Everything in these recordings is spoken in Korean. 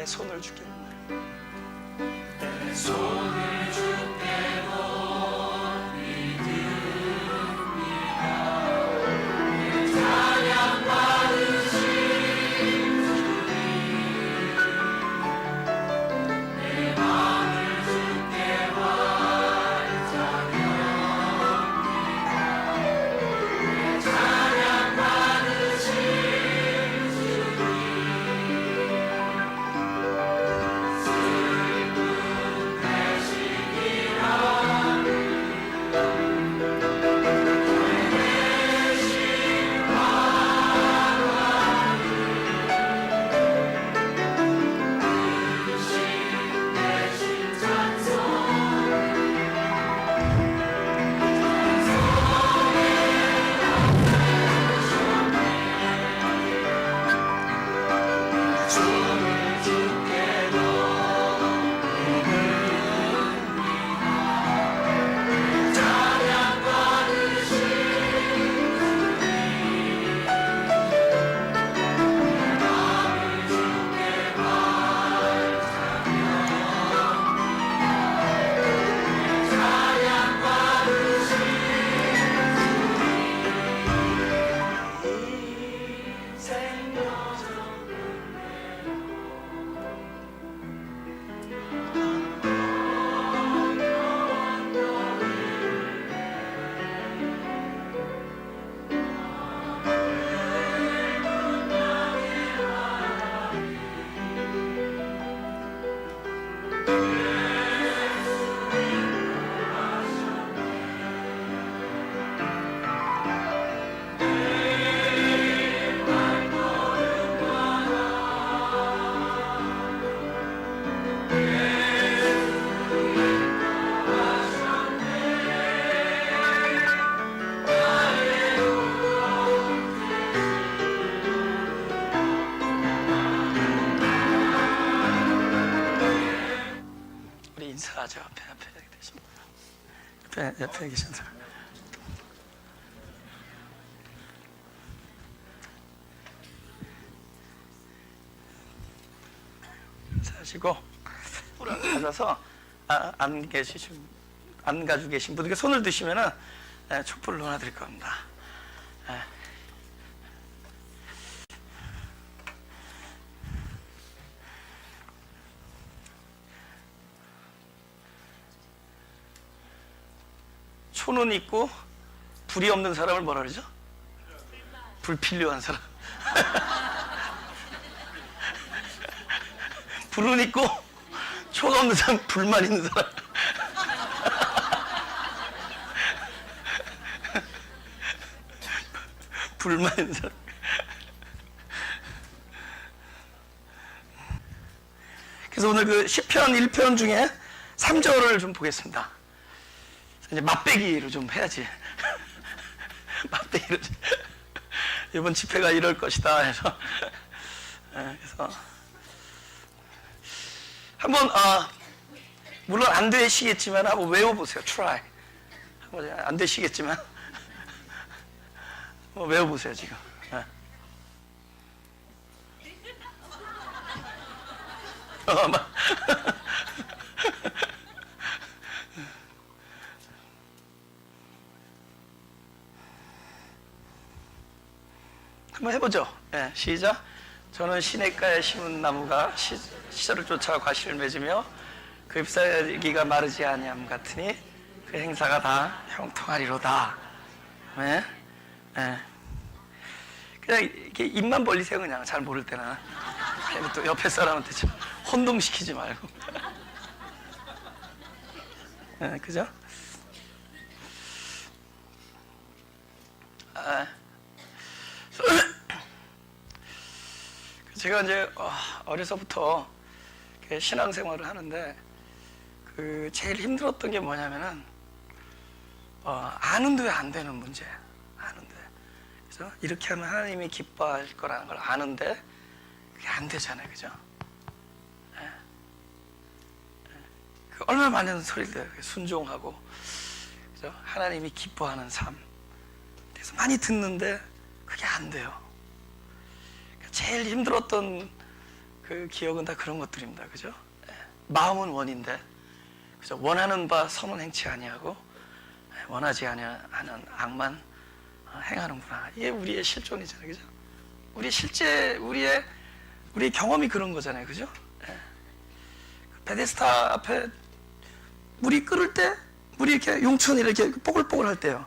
내 손을 주게 내 손을 주께 인사하죠. 앞에 계신 옆에 계신 사람. 인사하시고 가져서 안 가지고 계신 분들께 손을 드시면은 촛불을 놓아드릴 겁니다. 초는 있고 불이 없는 사람을 뭐라 그러죠? 불필요한 사람. 불은 있고 초가 없는 사람, 불만 있는 사람. 불만 있는 사람. 그래서 오늘 그 시편 1편 중에 3절을 좀 보겠습니다. 이제 맛배기로 좀 해야지. 맛배기로. 이번 집회가 이럴 것이다 해서. 그래서 한번 물론 안 되시겠지만 한번 외워보세요. try. 한번 안 되시겠지만 한번 외워보세요 지금. 한번 해보죠. 네, 시작. 저는 시냇가에 심은 나무가 시절을 쫓아 과실을 맺으며 그 잎사귀가 마르지 아니함 같으니 그 행사가 다 형통하리로다. 네? 네. 그냥 이렇게 입만 벌리세요. 그냥 잘 모를 때는. 또 옆에 사람한테 좀 혼동시키지 말고. 네, 그죠? 제가 이제 어려서부터 신앙생활을 하는데 그 제일 힘들었던 게 뭐냐면은 아는데 왜 안 되는 문제. 아는데. 그래서 이렇게 하면 하나님이 기뻐할 거라는 걸 아는데 그게 안 되잖아요. 그죠? 네. 그 얼마나 많은 소리들 순종하고 그죠? 하나님이 기뻐하는 삶. 그래서 많이 듣는데 그게 안 돼요. 제일 힘들었던 그 기억은 다 그런 것들입니다. 그죠? 예. 마음은 원인데, 그죠? 원하는 바 선은 행치 아니하고 원하지 아니하는 악만 행하는구나. 이게 우리의 실존이잖아요. 그죠? 우리 실제 우리의 경험이 그런 거잖아요. 그죠? 예. 베데스다 앞에 물이 끓을 때, 물이 이렇게 용천이 이렇게 뽀글뽀글 할 때요.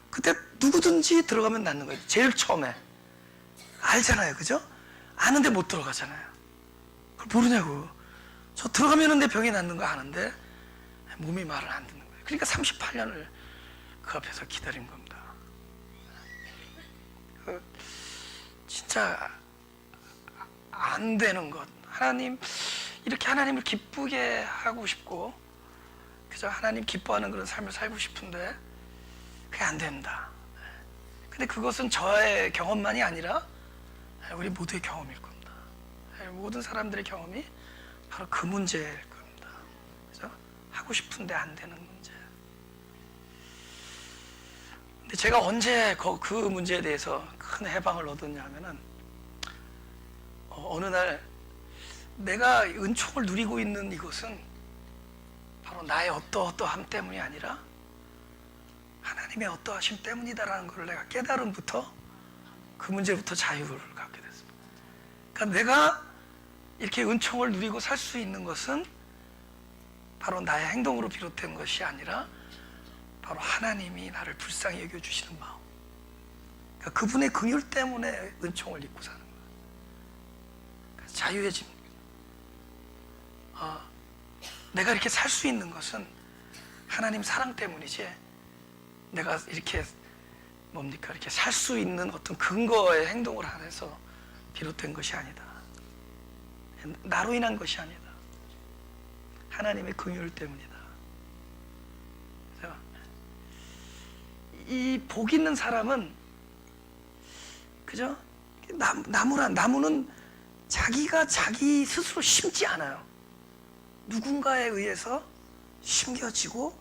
그때 누구든지 들어가면 낫는 거예요. 제일 처음에. 알잖아요. 그죠? 아는데 못 들어가잖아요. 그걸 모르냐고. 저 들어가면 내 병이 낫는 거 아는데 몸이 말을 안 듣는 거예요. 그러니까 38년을 그 앞에서 기다린 겁니다. 진짜 안 되는 것. 하나님, 이렇게 하나님을 기쁘게 하고 싶고, 그죠? 하나님 기뻐하는 그런 삶을 살고 싶은데 그게 안 된다. 근데 그것은 저의 경험만이 아니라 우리 모두의 경험일 겁니다. 모든 사람들의 경험이 바로 그 문제일 겁니다. 그죠? 하고 싶은데 안 되는 문제. 근데 제가 언제 그 문제에 대해서 큰 해방을 얻었냐 하면은, 어느 날 내가 은총을 누리고 있는 이것은 바로 나의 어떠함 때문이 아니라 하나님의 어떠하심 때문이다라는 걸 내가 깨달음부터 그 문제부터 자유를 갖게 됐습니다. 그러니까 내가 이렇게 은총을 누리고 살 수 있는 것은 바로 나의 행동으로 비롯된 것이 아니라 바로 하나님이 나를 불쌍히 여겨주시는 마음, 그러니까 그분의 긍휼 때문에 은총을 입고 사는 거예요. 그러니까 자유해진 거예요. 내가 이렇게 살 수 있는 것은 하나님 사랑 때문이지, 내가 이렇게 이렇게 살 수 있는 어떤 근거의 행동을 안해서 비롯된 것이 아니다. 나로 인한 것이 아니다. 하나님의 긍휼 때문이다. 그래서 이 복 있는 사람은, 그죠? 나무는 자기가 자기 스스로 심지 않아요. 누군가에 의해서 심겨지고,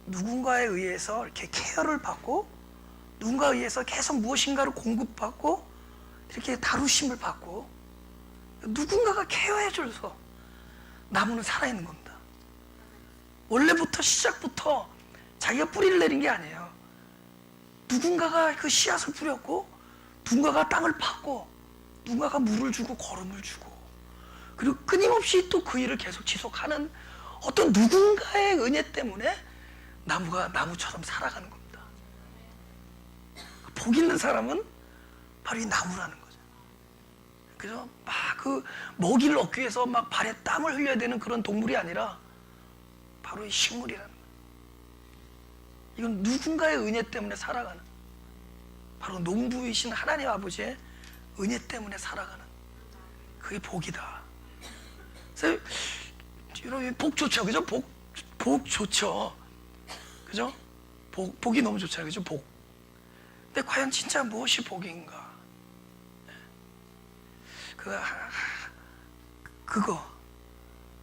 누군가에 의해서 이렇게 케어를 받고, 누군가에 의해서 계속 무엇인가를 공급받고, 이렇게 다루심을 받고, 누군가가 케어해줘서 나무는 살아있는 겁니다. 원래부터 시작부터 자기가 뿌리를 내린 게 아니에요. 누군가가 그 씨앗을 뿌렸고, 누군가가 땅을 팠고, 누군가가 물을 주고 거름을 주고, 그리고 끊임없이 또 그 일을 계속 지속하는 어떤 누군가의 은혜 때문에 나무가 나무처럼 살아가는 겁니다. 복 있는 사람은 바로 이 나무라는 거죠. 그죠? 막 그 먹이를 얻기 위해서 막 발에 땀을 흘려야 되는 그런 동물이 아니라 바로 이 식물이라는 거예요. 이건 누군가의 은혜 때문에 살아가는, 바로 농부이신 하나님 아버지의 은혜 때문에 살아가는, 그게 복이다. 그래서 여러분, 복 좋죠, 그죠? 복 좋죠, 그죠? 복이 너무 좋잖아요, 그죠? 복. 근데 과연 진짜 무엇이 복인가? 그거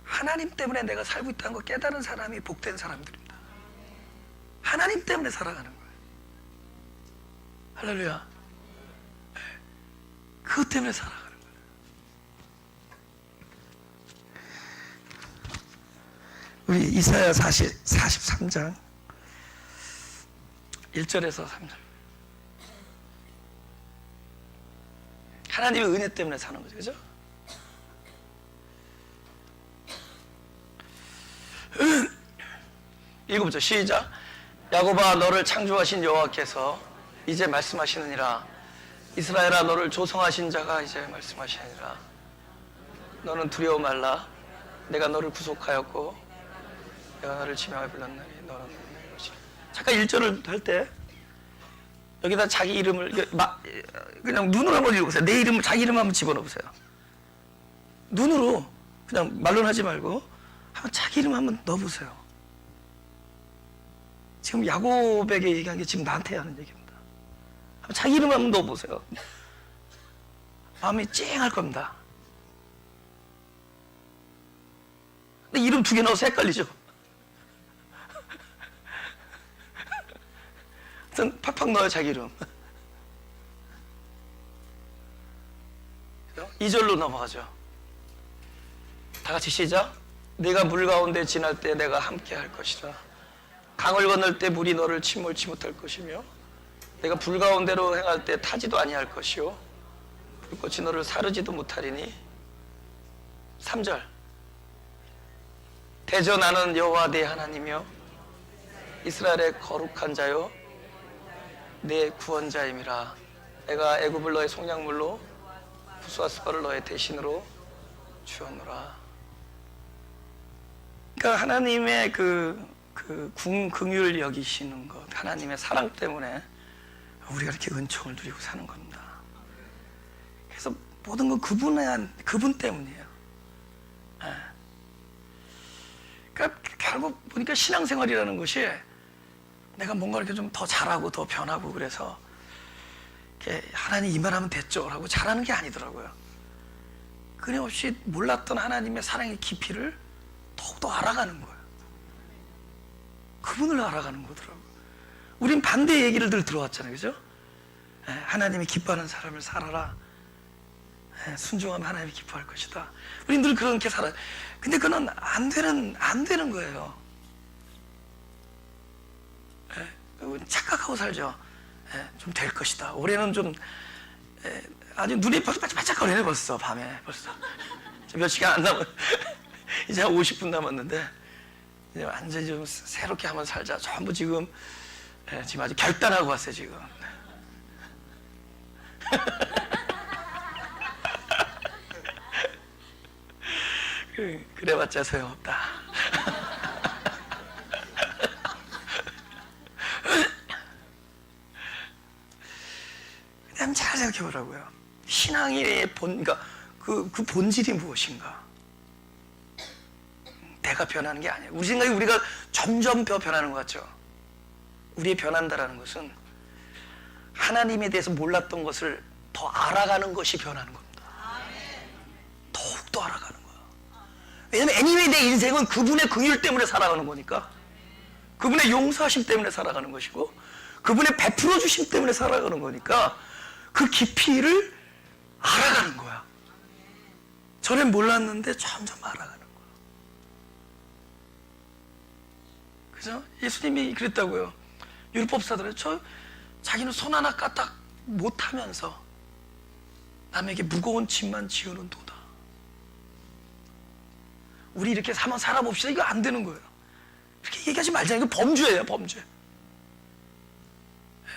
하나님 때문에 내가 살고 있다는 거 깨달은 사람이 복된 사람들입니다. 하나님 때문에 살아가는 거예요. 할렐루야. 그것 때문에 살아가는 거예요. 우리 이사야 43장 1절에서 3절. 하나님의 은혜 때문에 사는 거죠, 그죠? 읽어보죠. 시작. 야곱아, 너를 창조하신 여호와께서 이제 말씀하시느니라. 이스라엘아, 너를 조성하신 자가 이제 말씀하시느니라. 너는 두려워 말라. 내가 너를 구속하였고 내가 너를 지명하여 불렀나니 너는 내 것이라. 잠깐 1절을 할 때 여기다 자기 이름을 그냥 눈으로 한번 읽어보세요. 내 이름을, 자기 이름 한번 집어넣어보세요. 눈으로, 그냥 말로는 하지 말고 한번 자기 이름 한번 넣어보세요. 지금 야곱에게 얘기한 게 지금 나한테 하는 얘기입니다. 한번 자기 이름 한번 넣어보세요. 마음이 찡할 겁니다. 근데 이름 2개 넣어서 헷갈리죠? 팍팍 넣어요, 자기 이름. 2절로 넘어가죠. 다 같이 시작. 네가 물 가운데 지날 때 내가 함께 할 것이다. 강을 건널 때 물이 너를 침몰치 못할 것이며 내가 불 가운데로 행할 때 타지도 아니할 것이요 불꽃이 너를 사르지도 못하리니. 3절. 대저 나는 여호와 네 하나님이여 이스라엘의 거룩한 자요 내 구원자임이라. 내가 애굽을 너의 속량물로 구스와 스바를 너의 대신으로 주었노라. 그러니까 하나님의 긍휼 여기시는 것, 하나님의 사랑 때문에 우리가 이렇게 은총을 누리고 사는 겁니다. 그래서 모든 건 그분 때문이에요. 그러니까 결국 보니까 신앙생활이라는 것이 내가 뭔가 이렇게 좀 더 잘하고 더 변하고 그래서 이렇게 하나님 이만하면 됐죠 라고 잘하는 게 아니더라고요. 끊임없이 몰랐던 하나님의 사랑의 깊이를 더욱더 알아가는 거예요. 그분을 알아가는 거더라고요. 우린 반대 얘기를 늘 들어왔잖아요. 그죠? 하나님이 기뻐하는 사람을 살아라. 순종하면 하나님이 기뻐할 것이다. 우린 늘 그렇게 살아요. 근데 그건 안 되는 거예요. 착각하고 살죠. 좀 될 것이다. 올해는 좀 아주 눈이 반짝반짝거리네 벌써. 밤에 벌써 몇 시간 안 남았 이제 한 50분 남았는데 이제 완전히 좀 새롭게 한번 살자. 전부 지금 아주 결단하고 왔어요 지금. 그래봤자 소용없다. 그냥 잘 생각해보라고요. 신앙의 그러니까 그 본질이 무엇인가? 내가 변하는 게 아니에요. 우리 생각에 우리가 점점 변하는 것 같죠? 우리의 변한다라는 것은 하나님에 대해서 몰랐던 것을 더 알아가는 것이 변하는 겁니다. 더욱더 알아가는 거예요. 왜냐면 애니메이 내 인생은 그분의 긍휼 때문에 살아가는 거니까. 그분의 용서하심 때문에 살아가는 것이고 그분의 베풀어 주심 때문에 살아가는 거니까 그 깊이를 알아가는 거야. 전엔 몰랐는데 점점 알아가는 거야. 그죠? 예수님이 그랬다고요. 율법사들은 자기는 손 하나 까딱 못하면서 남에게 무거운 짐만 지우는 도다. 우리 이렇게 한번 살아봅시다. 이거 안 되는 거예요. 이렇게 얘기하지 말자. 이거 범죄예요, 범죄.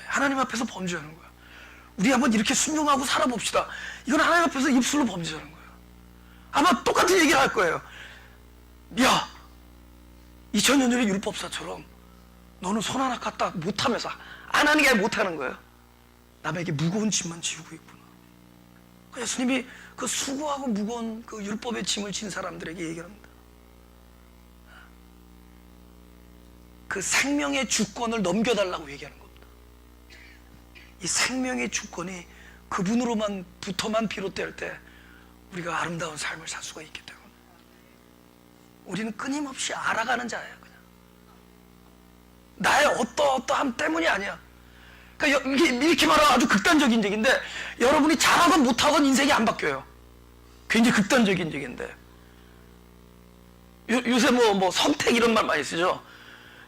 하나님 앞에서 범죄하는 거야. 우리 한번 이렇게 순종하고 살아봅시다. 이건 하나님 앞에서 입술로 범죄하는 거예요. 아마 똑같은 얘기를 할 거예요. 야, 2000년 전의 율법사처럼 너는 손 하나 까딱 못하면서 안 하는 게 아니라 못하는 거예요. 남에게 무거운 짐만 지우고 있구나. 예수님이 그 수고하고 무거운 그 율법의 짐을 진 사람들에게 얘기합니다. 그 생명의 주권을 넘겨달라고 얘기하는 겁니다. 이 생명의 주권이 그분으로부터만 비롯될 때 우리가 아름다운 삶을 살 수가 있기 때문에 우리는 끊임없이 알아가는 자예요. 그냥 나의 어떠함 때문이 아니야. 그러니까 이렇게 말하면 아주 극단적인 얘기인데 여러분이 잘하건 못하건 인생이 안 바뀌어요. 굉장히 극단적인 얘기인데 요새 뭐 선택 이런 말 많이 쓰죠.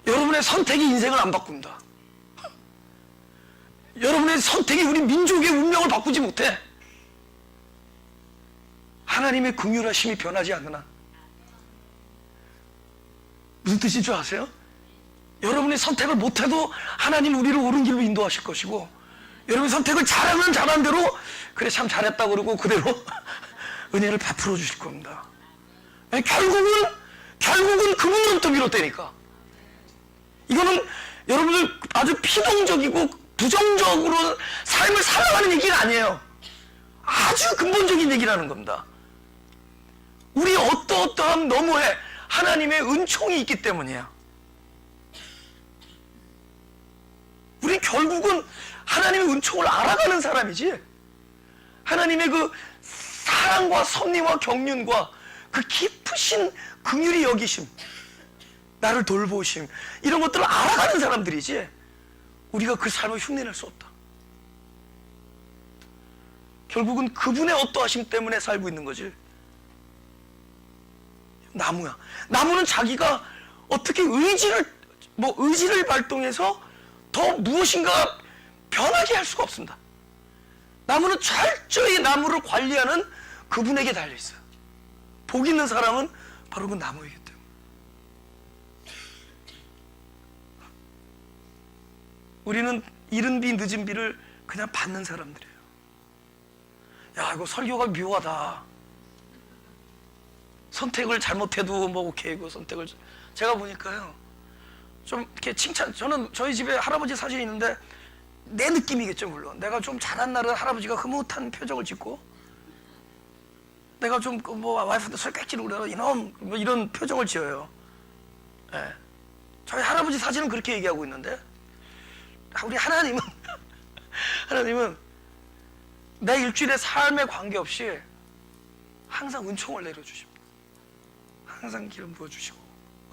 여러분의 선택이 인생을 안 바꾼다. 여러분의 선택이 우리 민족의 운명을 바꾸지 못해. 하나님의 긍휼하심이 변하지 않는 한. 무슨 뜻인 줄 아세요? 여러분의 선택을 못해도 하나님 우리를 옳은 길로 인도하실 것이고 여러분의 선택을 잘하면 잘한 대로 그래 참 잘했다 그러고 그대로 은혜를 베풀어 주실 겁니다. 결국은 그분으로부터 비롯되니까. 이거는 여러분들 아주 피동적이고 부정적으로 삶을 살아가는 얘기가 아니에요. 아주 근본적인 얘기라는 겁니다. 우리 어떠함 너머에 하나님의 은총이 있기 때문이에요. 우리 결국은 하나님의 은총을 알아가는 사람이지 하나님의 그 사랑과 섭리와 경륜과 그 깊으신 긍휼히 여기심, 나를 돌보심 이런 것들을 알아가는 사람들이지 우리가 그 삶을 흉내낼 수 없다. 결국은 그분의 어떠하심 때문에 살고 있는 거지 나무야. 나무는 자기가 어떻게 의지를 발동해서 더 무엇인가 변하게 할 수가 없습니다. 나무는 철저히 나무를 관리하는 그분에게 달려 있어요. 복 있는 사람은 바로 그 나무이기 때문에. 우리는 이른 비 늦은 비를 그냥 받는 사람들이에요. 야, 이거 설교가 묘하다. 선택을 잘못해도 뭐 오케이고 선택을. 제가 보니까요, 좀 이렇게 저는 저희 집에 할아버지 사진이 있는데 내 느낌이겠죠. 물론 내가 좀 잘한 날은 할아버지가 흐뭇한 표정을 짓고, 내가 좀 뭐 와이프한테 설까지르고 그래서 이놈 뭐 이런 표정을 지어요. 예. 저희 할아버지 사진은 그렇게 얘기하고 있는데, 우리 하나님은 내 일주일의 삶에 관계없이 항상 은총을 내려주십니다. 항상 기름 부어주시고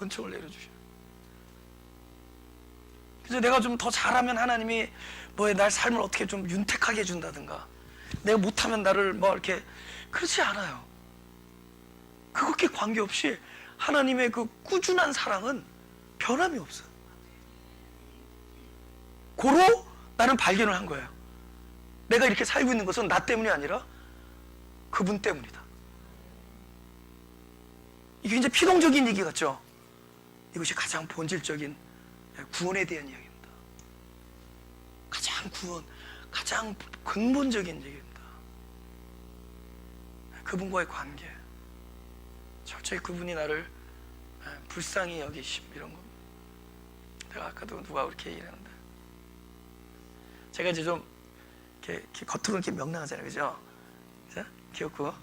은총을 내려주셔요. 그래서 내가 좀 더 잘하면 하나님이 날 삶을 어떻게 좀 윤택하게 해준다든가, 내가 못하면 나를 뭐 이렇게, 그렇지 않아요. 그것께 관계없이 하나님의 그 꾸준한 사랑은 변함이 없어요. 고로 나는 발견을 한 거예요. 내가 이렇게 살고 있는 것은 나 때문이 아니라 그분 때문이다. 이게 이제 피동적인 얘기 같죠? 이것이 가장 본질적인 구원에 대한 이야기입니다. 가장 근본적인 얘기입니다. 그분과의 관계, 철저히 그분이 나를 불쌍히 여기심, 이런 겁니다. 내가 아까도 누가 그렇게 얘기했는데, 제가 이제 좀 이렇게 겉으로 이렇게 명랑하잖아요, 그죠? 그죠? 귀엽고.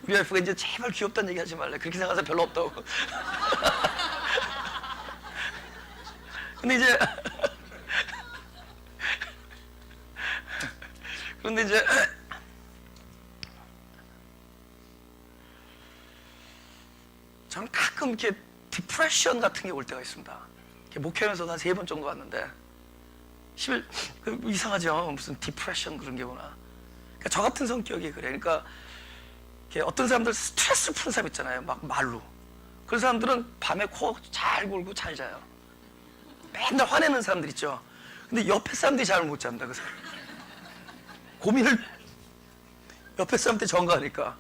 우리 와이프가 이제 제발 귀엽다는 얘기 하지 말래. 그렇게 생각해서 별로 없다고. 그런데 이제 저는 가끔 이렇게 디프레션 같은 게 올 때가 있습니다. 이렇게 목회하면서도 한 3번 정도 왔는데, 이상하죠? 무슨 디프레션 그런 게 오나. 그러니까 저 같은 성격이 그래. 그러니까 어떤 사람들 스트레스 푸는 사람 있잖아요. 막 말로. 그런 사람들은 밤에 코 잘 골고 잘 자요. 맨날 화내는 사람들 있죠. 근데 옆에 사람들이 잘 못 잡니다. 그 사람. 고민을 옆에 사람한테 전가하니까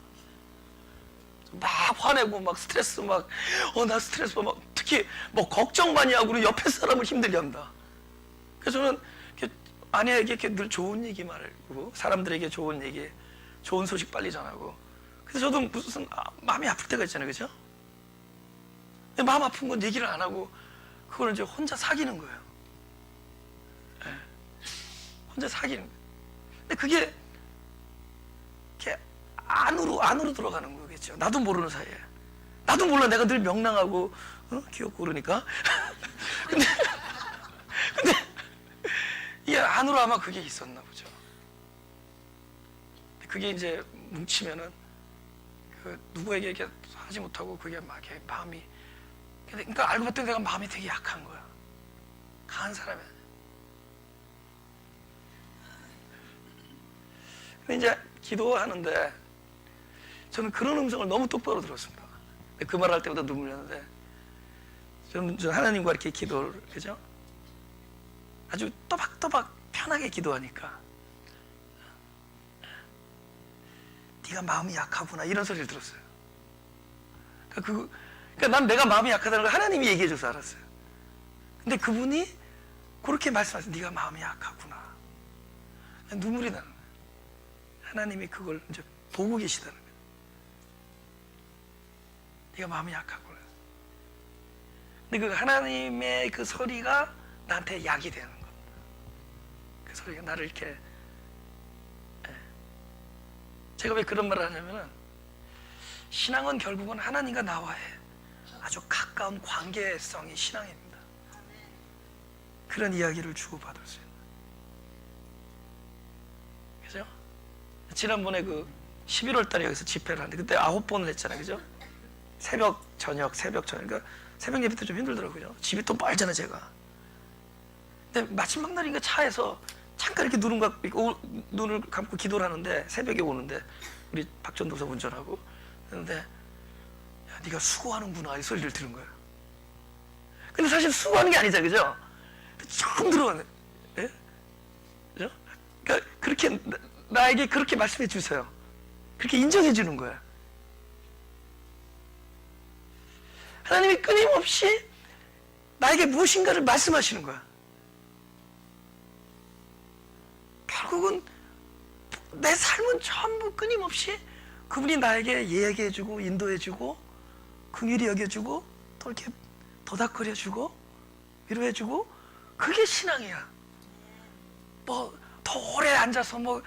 막 화내고 막 스트레스 나 스트레스 막 특히 뭐 걱정 많이 하고는 옆에 사람을 힘들게 합니다. 그래서 저는 아내에게 이렇게 늘 좋은 얘기 말고, 사람들에게 좋은 얘기, 좋은 소식 빨리 전하고. 그래서 저도 무슨 마음이 아플 때가 있잖아요, 그죠? 근데 마음 아픈 건 얘기를 안 하고 그걸 이제 혼자 사귀는 거예요. 네. 혼자 사귀는 거예요. 근데 그게 이렇게 안으로 들어가는 거겠죠. 나도 모르는 사이에. 나도 몰라. 내가 늘 명랑하고 귀엽고 그러니까. 근데 이게 안으로 아마 그게 있었나 보죠. 그게 이제 뭉치면은 누구에게 이렇게 하지 못하고 그게 막 이렇게 마음이. 그러니까 알고 봤더니 내가 마음이 되게 약한 거야. 강한 사람이 아니야. 근데 이제 기도하는데 저는 그런 음성을 너무 똑바로 들었습니다. 그 말할 때마다 눈물이 나는데, 저는 하나님과 이렇게 기도를, 그죠? 아주 또박또박 편하게 기도하니까, 네가 마음이 약하구나, 이런 소리를 들었어요. 그러니까 난 내가 마음이 약하다는 걸 하나님이 얘기해줘서 알았어요. 근데 그분이 그렇게 말씀하세요. 네가 마음이 약하구나. 눈물이 나는 거예요. 하나님이 그걸 이제 보고 계시다는 거예요. 네가 마음이 약하구나. 근데 그 하나님의 그 소리가 나한테 약이 되는 겁니다. 그 소리가 나를 이렇게. 제가 왜 그런 말을 하냐면은, 신앙은 결국은 하나님과 나와의 아주 가까운 관계성이 신앙입니다. 그런 이야기를 주고받을 수 있는. 그죠? 지난번에 11월 달에 여기서 집회를 하는데, 그때 9번을 했잖아요. 그죠? 새벽, 저녁. 그러니까 새벽 예배 때 좀 힘들더라고요. 집이 또 멀잖아요, 제가. 근데 마지막 날인가 차에서 잠깐 이렇게 눈을 감고 기도를 하는데, 새벽에 오는데, 우리 박전도사 운전하고, 그런데, 야, 네가 수고하는구나 이 소리를 들은 거예요. 근데 사실 수고하는 게 아니잖아요, 그죠? 처음 들어오네. 예? 그죠? 그러니까 그렇게 나에게 그렇게 말씀해 주세요. 그렇게 인정해 주는 거야. 하나님이 끊임없이 나에게 무엇인가를 말씀하시는 거야. 결국은 내 삶은 전부 끊임없이 그분이 나에게 이야기해주고 인도해주고 긍휼히 여겨주고 또 이렇게 도닥거려주고 위로해주고 그게 신앙이야. 뭐 더 오래 앉아서 뭐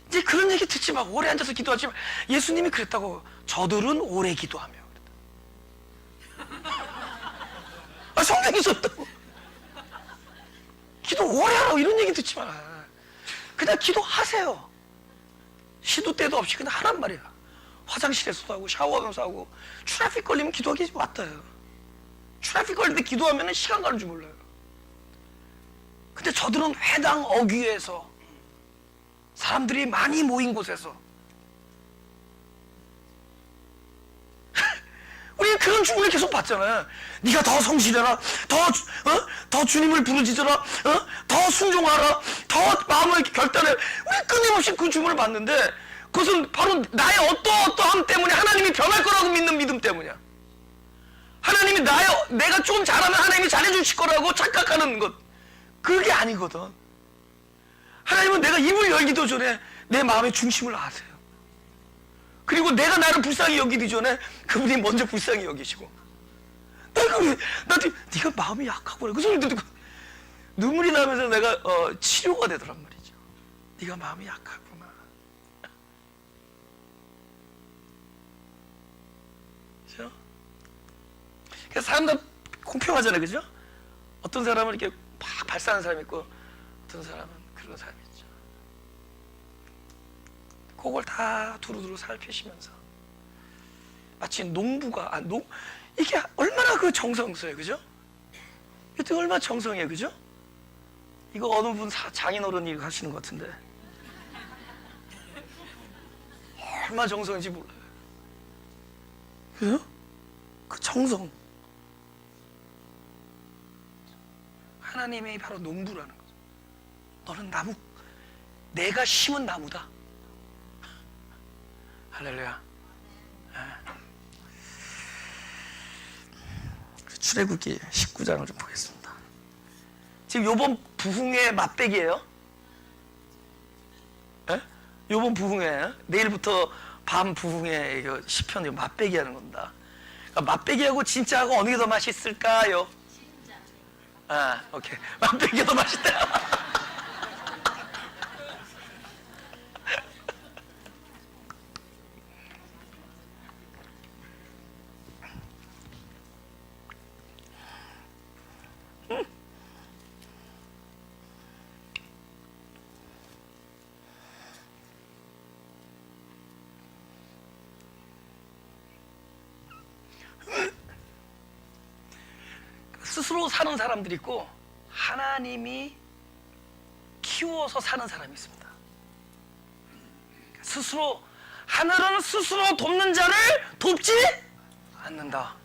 이제 그런 얘기 듣지 마. 오래 앉아서 기도하지 마. 예수님이 그랬다고. 저들은 오래 기도하며 그랬다. 아, 성경에 썼다고. 기도 오래 하라고 이런 얘기 듣지 마. 그냥 기도하세요. 시도 때도 없이 그냥 하란 말이야. 화장실에서도 하고 샤워하면서 하고 트래픽 걸리면 기도하기 맞다요. 트래픽 걸릴 때 기도하면 시간 가는 줄 몰라요. 근데 저들은 회당 어귀에서 사람들이 많이 모인 곳에서 우리는 그런 주문을 계속 받잖아요. 네가 더 성실해라, 더 주님을 부르짖어라, 더 순종하라, 더 마음을 결단해. 우리 끊임없이 그 주문을 받는데 그것은 바로 나의 어떠함 때문에 하나님이 변할 거라고 믿는 믿음 때문이야. 하나님이 내가 좀 잘하면 하나님이 잘해주실 거라고 착각하는 것, 그게 아니거든. 하나님은 내가 입을 열기도 전에 내 마음의 중심을 아세요. 그리고 내가 나를 불쌍히 여기기 전에 그분이 먼저 불쌍히 여기시고, 네가 마음이 약하구나 그 소리 듣고 눈물이 나면서 내가 치료가 되더란 말이죠. 네가 마음이 약하구나. 그죠? 그래서 사람들 공평하잖아요, 그죠? 어떤 사람은 이렇게 막 발산하는 사람이 있고 어떤 사람은 그런 사람이 있죠. 그걸 다 두루두루 살피시면서 마치 농부가 이게 얼마나 그 정성스러워요, 그죠? 이게 얼마나 정성이에요, 그죠? 이거 어느 분 장인어른이 하시는 것 같은데 얼마나 정성인지 몰라요. 그죠? 그 정성, 하나님이 바로 농부라는 거죠. 너는 나무, 내가 심은 나무다. 할렐루야. 출애굽기 19장을 좀 보겠습니다. 지금 요번 부흥의 맛배기예요. 예? 요번 부흥회, 내일부터 밤 부흥회 이거 시편 맛배기 하는 겁니다. 그러니까 맛배기하고 진짜하고 어느 게 더 맛있을까요? 진짜. 오케이. 맛배기가 더 맛있다. 스스로 사는 사람들이 있고 하나님이 키워서 사는 사람이 있습니다. 스스로, 하늘은 스스로 돕는 자를 돕지 않는다.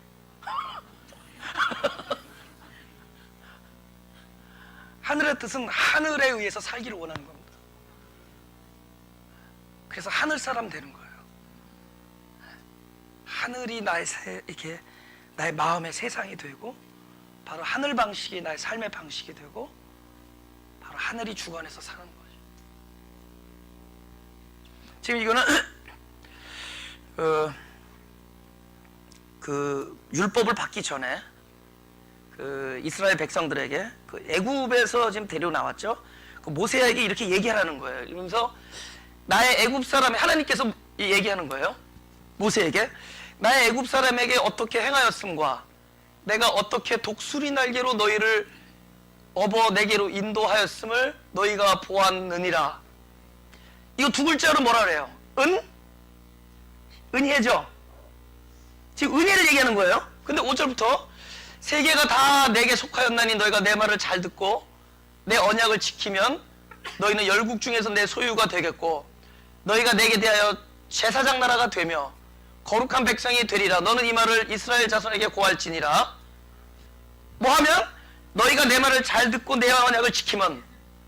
하늘의 뜻은 하늘에 의해서 살기를 원하는 겁니다. 그래서 하늘 사람 되는 거예요. 하늘이 이렇게 나의 마음의 세상이 되고, 바로 하늘 방식이 나의 삶의 방식이 되고, 바로 하늘이 주관해서 사는 거죠. 지금 이거는 그 율법을 받기 전에 그 이스라엘 백성들에게 그 애굽에서 지금 데려 나왔죠. 그 모세에게 이렇게 얘기하라는 거예요. 이러면서 나의 애굽 사람이, 하나님께서 얘기하는 거예요. 모세에게 나의 애굽 사람에게 어떻게 행하였음과 내가 어떻게 독수리 날개로 너희를 업어 내게로 인도하였음을 너희가 보았느니라. 이거 두 글자로 뭐라 그래요? 은혜죠. 지금 은혜를 얘기하는 거예요. 근데 5절부터 세계가 다 내게 속하였나니 너희가 내 말을 잘 듣고 내 언약을 지키면 너희는 열국 중에서 내 소유가 되겠고 너희가 내게 대하여 제사장 나라가 되며 거룩한 백성이 되리라. 너는 이 말을 이스라엘 자손에게 고할지니라. 뭐 하면? 너희가 내 말을 잘 듣고 내 언약을 지키면.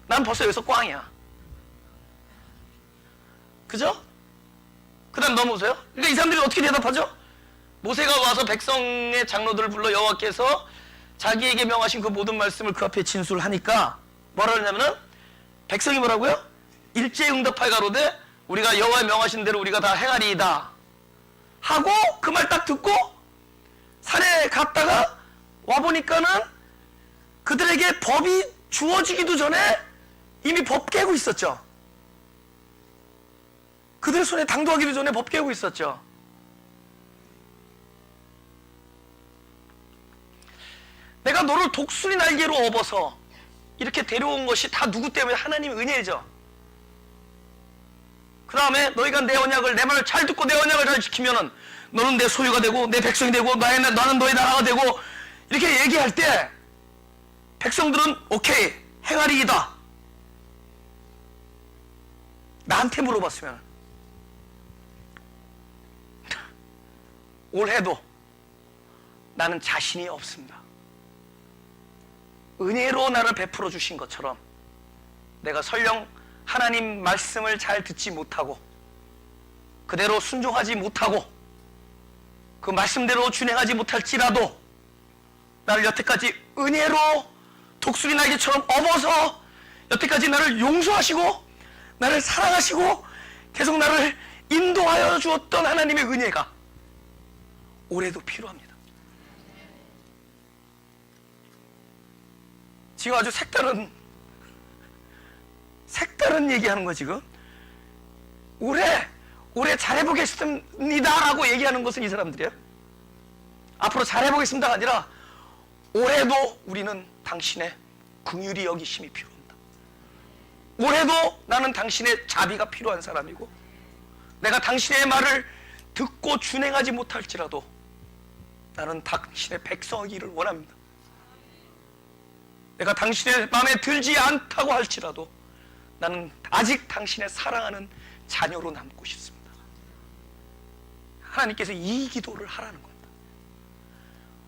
난 벌써 여기서 꽝이야. 그죠? 그 다음 넘어오세요. 그러니까 이 사람들이 어떻게 대답하죠? 모세가 와서 백성의 장로들을 불러 여호와께서 자기에게 명하신 그 모든 말씀을 그 앞에 진술하니까 뭐라 그러냐면은, 백성이 뭐라고요? 일제응답할 가로되 우리가 여호와의 명하신 대로 우리가 다 행하리이다 하고 그 말 딱 듣고 산에 갔다가 와보니까는 그들에게 법이 주어지기도 전에 이미 법 깨고 있었죠. 그들 손에 당도하기도 전에 법 깨고 있었죠. 내가 너를 독수리 날개로 업어서 이렇게 데려온 것이 다 누구 때문에? 하나님의 은혜죠. 그 다음에 너희가 내 언약을, 내 말을 잘 듣고 내 언약을 잘 지키면은 너는 내 소유가 되고 내 백성이 되고 나는 너의 나라가 되고, 이렇게 얘기할 때 백성들은 오케이 행하리이다. 나한테 물어봤으면 올해도 나는 자신이 없습니다. 은혜로 나를 베풀어 주신 것처럼 내가 설령 하나님 말씀을 잘 듣지 못하고 그대로 순종하지 못하고 그 말씀대로 준행하지 못할지라도 나를 여태까지 은혜로 독수리 날개처럼 업어서 여태까지 나를 용서하시고 나를 사랑하시고 계속 나를 인도하여 주었던 하나님의 은혜가 올해도 필요합니다. 지금 아주 색다른 얘기하는 거. 지금 올해 잘해보겠습니다 라고 얘기하는 것은 이 사람들이에요. 앞으로 잘해보겠습니다가 아니라 올해도 우리는 당신의 긍휼히 여기심이 필요합니다. 올해도 나는 당신의 자비가 필요한 사람이고, 내가 당신의 말을 듣고 준행하지 못할지라도 나는 당신의 백성이기를 원합니다. 내가 당신의 마음에 들지 않다고 할지라도 나는 아직 당신의 사랑하는 자녀로 남고 싶습니다. 하나님께서 이 기도를 하라는 겁니다.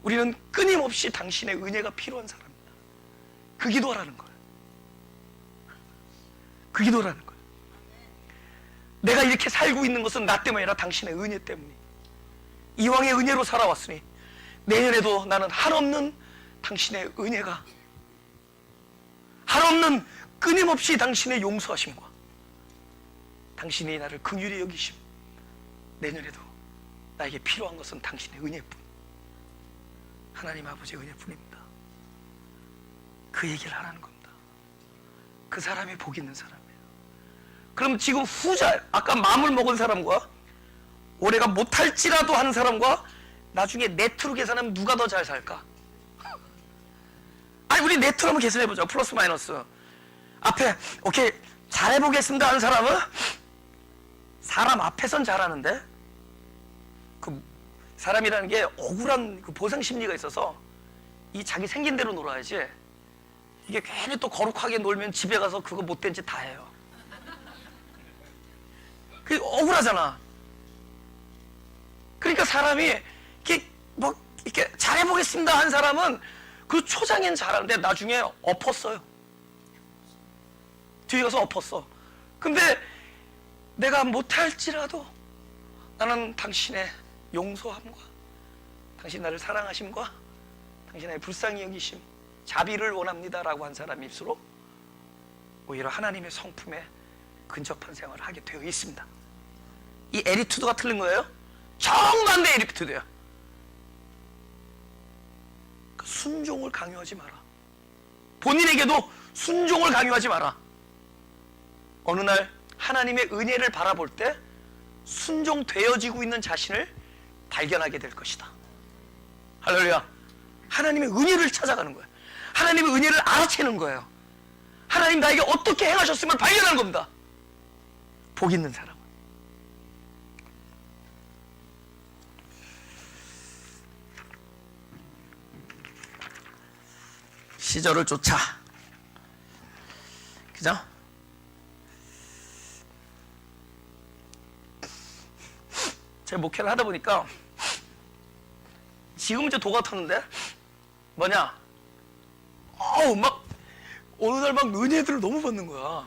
우리는 끊임없이 당신의 은혜가 필요한 사람입니다. 그 기도하라는 거예요. 그 기도라는 거예요. 내가 이렇게 살고 있는 것은 나 때문이 아니라 당신의 은혜 때문이. 이왕의 은혜로 살아왔으니 내년에도 나는 한없는 당신의 은혜가, 한없는 끊임없이 당신의 용서하심과 당신이 나를 긍휼히 여기심, 내년에도 나에게 필요한 것은 당신의 은혜뿐, 하나님 아버지의 은혜뿐입니다. 그 얘기를 하라는 겁니다. 그 사람이 복 있는 사람이에요. 그럼 지금 후자, 아까 마음을 먹은 사람과 올해가 못할지라도 하는 사람과 나중에 네트로 계산하면 누가 더 잘 살까? 아니, 우리 네트로 한번 계산해보자. 플러스 마이너스. 앞에 오케이 잘해보겠습니다 하는 사람은 사람 앞에선 잘하는데 그 사람이라는 게 억울한 그 보상 심리가 있어서 이 자기 생긴 대로 놀아야지, 이게 괜히 또 거룩하게 놀면 집에 가서 그거 못된 짓 다 해요. 그게 억울하잖아. 그러니까 사람이 이렇게 잘해보겠습니다 한 사람은 그 초장엔 잘하는데 나중에 엎었어요. 뒤에 가서 엎었어. 근데 내가 못할지라도 나는 당신의 용서함과 당신 나를 사랑하심과 당신의 불쌍히 여기심, 자비를 원합니다라고 한 사람일수록 오히려 하나님의 성품에 근접한 생활을 하게 되어 있습니다. 이 에리투드가 틀린 거예요? 정반대 에리투드예요. 순종을 강요하지 마라. 본인에게도 순종을 강요하지 마라. 어느 날 하나님의 은혜를 바라볼 때 순종되어지고 있는 자신을 발견하게 될 것이다. 할렐루야. 하나님의 은혜를 찾아가는 거예요. 하나님의 은혜를 알아채는 거예요. 하나님 나에게 어떻게 행하셨음을 발견하는 겁니다. 복 있는 사람은. 시절을 쫓아. 그죠? 제가 목회를 하다 보니까 지금 이제 도가 텄는데 뭐냐? 막 어느 날 막 은혜들을 너무 받는 거야.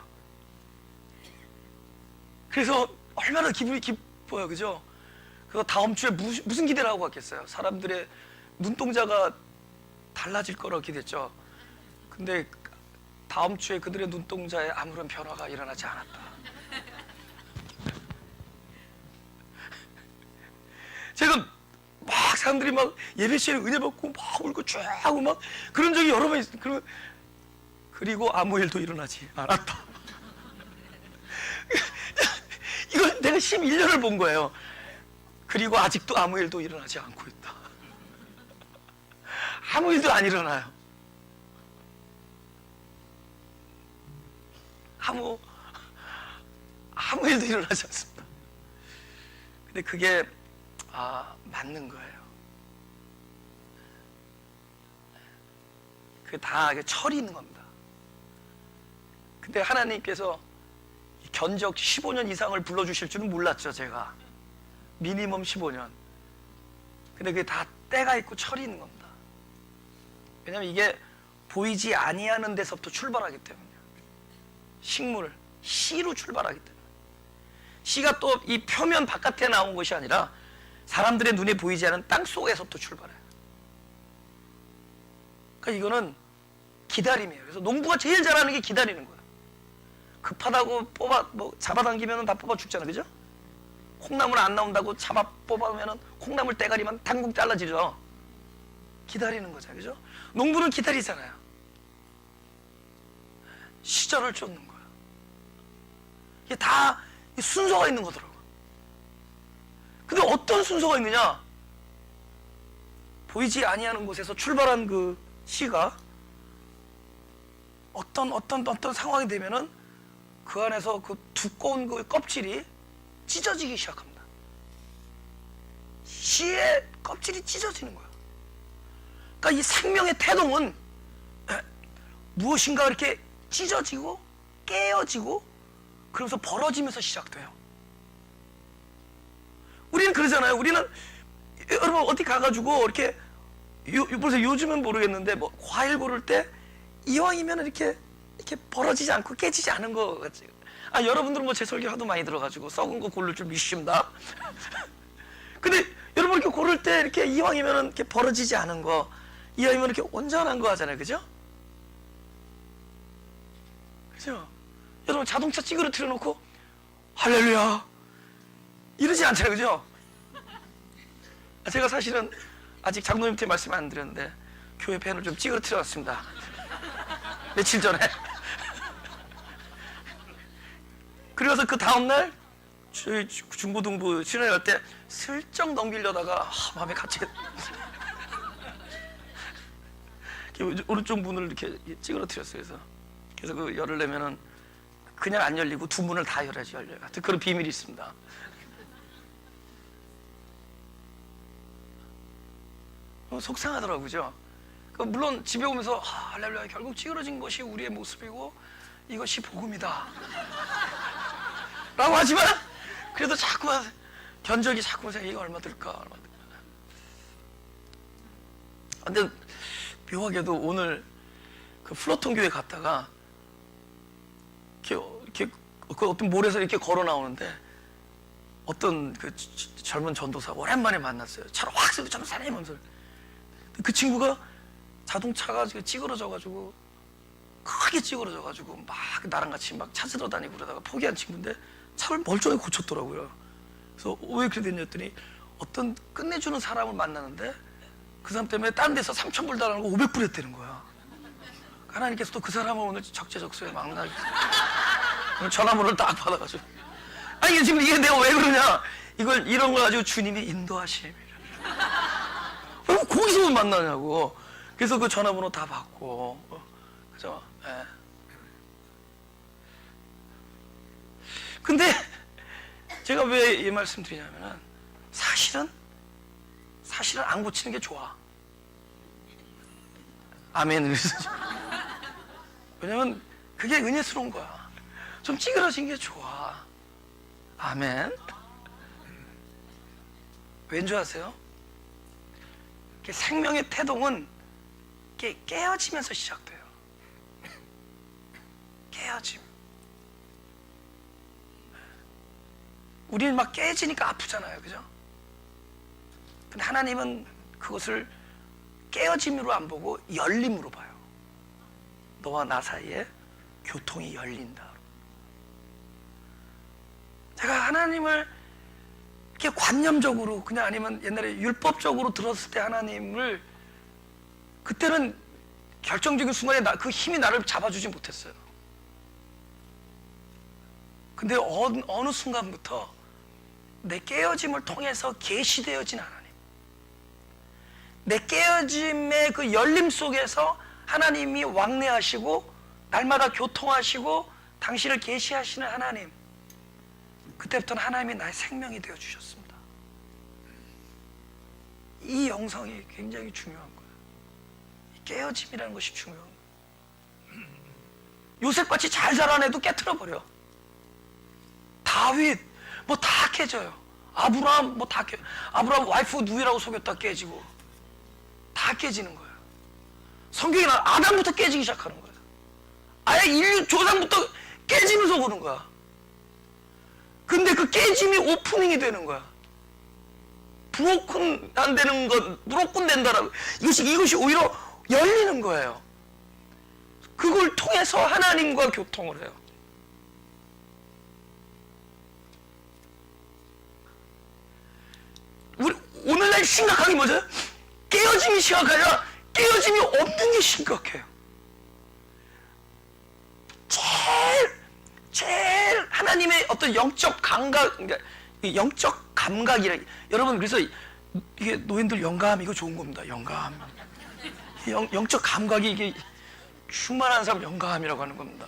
그래서 얼마나 기분이 기뻐요, 그죠? 그래서 다음 주에 무슨 기대를 하고 갔겠어요? 사람들의 눈동자가 달라질 거라고 기대했죠. 근데 다음 주에 그들의 눈동자에 아무런 변화가 일어나지 않았다. 제가 막 사람들이 막 예배 시간에 은혜 받고 막 울고 쫙 하고 막 그런 적이 여러 번 있어요. 그리고 아무 일도 일어나지 않았다. 이거 내가 11년을 본 거예요. 그리고 아직도 아무 일도 일어나지 않고 있다. 아무 일도 안 일어나요. 아무 일도 일어나지 않습니다. 근데 그게 맞는 거예요. 그게 다 철이 있는 겁니다. 근데 하나님께서 견적 15년 이상을 불러주실 줄은 몰랐죠, 제가. 미니멈 15년. 근데 그게 다 때가 있고 철이 있는 겁니다. 왜냐면 이게 보이지 아니하는 데서부터 출발하기 때문이에요. 식물, 씨로 출발하기 때문에. 씨가 또 이 표면 바깥에 나온 것이 아니라 사람들의 눈에 보이지 않은 땅 속에서부터 출발해요. 그러니까 이거는 기다림이에요. 그래서 농부가 제일 잘하는 게 기다리는 거예요. 급하다고 잡아당기면 다 뽑아 죽잖아, 그죠? 콩나물 안 나온다고 뽑아오면 콩나물 대가리만 당국 잘라지죠. 기다리는 거죠, 그죠? 농부는 기다리잖아요. 시절을 쫓는 거예요. 이게 다 순서가 있는 거더라고요. 근데 어떤 순서가 있느냐? 보이지 아니하는 곳에서 출발한 그 씨가 어떤 상황이 되면은 그 안에서 그 두꺼운 그 껍질이 찢어지기 시작합니다. 씨의 껍질이 찢어지는 거예요. 그러니까 이 생명의 태동은 무엇인가 이렇게 찢어지고 깨어지고 그러면서 벌어지면서 시작돼요. 우리는 그러잖아요. 우리는 여러분 어디 가가지고 이렇게 벌써 요즘은 모르겠는데 뭐 과일 고를 때 이왕이면 이렇게 벌어지지 않고 깨지지 않은 거 같지. 여러분들은 뭐 제 설교 하도 많이 들어가지고 썩은 거 고를 줄 믿습니다. 근데 여러분 이렇게 고를 때 이렇게 이왕이면 이렇게 벌어지지 않은 거, 이왕이면 이렇게 온전한 거 하잖아요, 그죠? 그죠? 여러분 자동차 찌그러뜨려 놓고 할렐루야 이러지 않잖아요, 그죠? 제가 사실은 아직 장로님한테 말씀 안 드렸는데 교회 밴을 좀 찌그러뜨려 놨습니다. 며칠 전에. 그래서 그 다음날 저희 중고등부 신회 갈 때 슬쩍 넘기려다가 마음에 갇혀. 오른쪽 문을 이렇게 찌그러뜨렸어요. 그래서 그 열을 내면은 그냥 안 열리고 두 문을 다 열어야지 열려요. 하여튼 그런 비밀이 있습니다. 속상하더라고요, 그죠? 물론 집에 오면서 할렐루야 결국 찌그러진 것이 우리의 모습이고 이것이 복음이다 라고 하지만 그래도 자꾸만 견적이 자꾸만 생각해. 이거 얼마 들까? 근데 묘하게도 오늘 그 플러톤 교회 갔다가 이렇게 그 어떤 몰에서 이렇게 걸어 나오는데 어떤 그 젊은 전도사 오랜만에 만났어요. 차로 확 쓰고 저는 사람이 하면서 그 친구가 자동차가 찌그러져가지고 크게 찌그러져가지고 막 나랑 같이 막 찾으러 다니고 그러다가 포기한 친구인데 차를 멀쩡하게 고쳤더라고요. 그래서 왜 그렇게 됐냐 했더니 어떤 끝내주는 사람을 만나는데 그 사람 때문에 다른 데서 3,000불 달라는 거 500불 했다는 거야. 하나님께서 또 그 사람을 오늘 적재적소에 만나게 전화번호를 딱 받아가지고 아니 지금 이게 내가 왜 그러냐 이런 걸 가지고 주님이 인도하심이라. 왜 거기서 만나냐고. 그래서 그 전화번호 다 받고 그죠? 예. 근데 제가 왜 이 말씀 드리냐면은 사실은 안 고치는 게 좋아. 아멘. 왜냐면 그게 은혜스러운 거야. 좀 찌그러진 게 좋아. 아멘. 왠지 아세요? 생명의 태동은 깨어지면서 시작돼요. 깨어짐. 우리는 막 깨지니까 아프잖아요, 그죠? 근데 하나님은 그것을 깨어짐으로 안 보고 열림으로 봐요. 너와 나 사이에 교통이 열린다. 제가 하나님을 이렇게 관념적으로 그냥 아니면 옛날에 율법적으로 들었을 때 하나님을 그때는 결정적인 순간에 그 힘이 나를 잡아주지 못했어요. 근데 어느 순간부터 내 깨어짐을 통해서 계시되어진 하나님, 내 깨어짐의 그 열림 속에서 하나님이 왕래하시고 날마다 교통하시고 당신을 계시하시는 하나님, 그때부터는 하나님이 나의 생명이 되어 주셨습니다. 이 영성이 굉장히 중요한 거예요. 깨어짐이라는 것이 중요한 거예요. 요셉같이 잘 자란 애도 깨트려 버려. 다윗 뭐 다 깨져요. 아브라함 뭐 다 깨. 아브라함 와이프 누이라고 속였다 깨지고 다 깨지는 거예요. 성경에 아담부터 깨지기 시작하는 거예요. 아예 인류 조상부터 깨지면서 보는 거야. 근데 그 깨짐이 오프닝이 되는 거야. 브로큰 안 되는 것, 브로큰 된다라고. 이것이 오히려 열리는 거예요. 그걸 통해서 하나님과 교통을 해요. 우리 오늘날 심각한 게 뭐죠? 깨어짐이 심각하지 아니라 깨어짐이 없는 게 심각해요. 제일 하나님의 어떤 영적 감각, 그러니까 영적 감각이라. 여러분 그래서 이게 노인들 영감 이거 좋은 겁니다. 영감, 영적 감각이 이게 충만한 사람 영감이라고 하는 겁니다.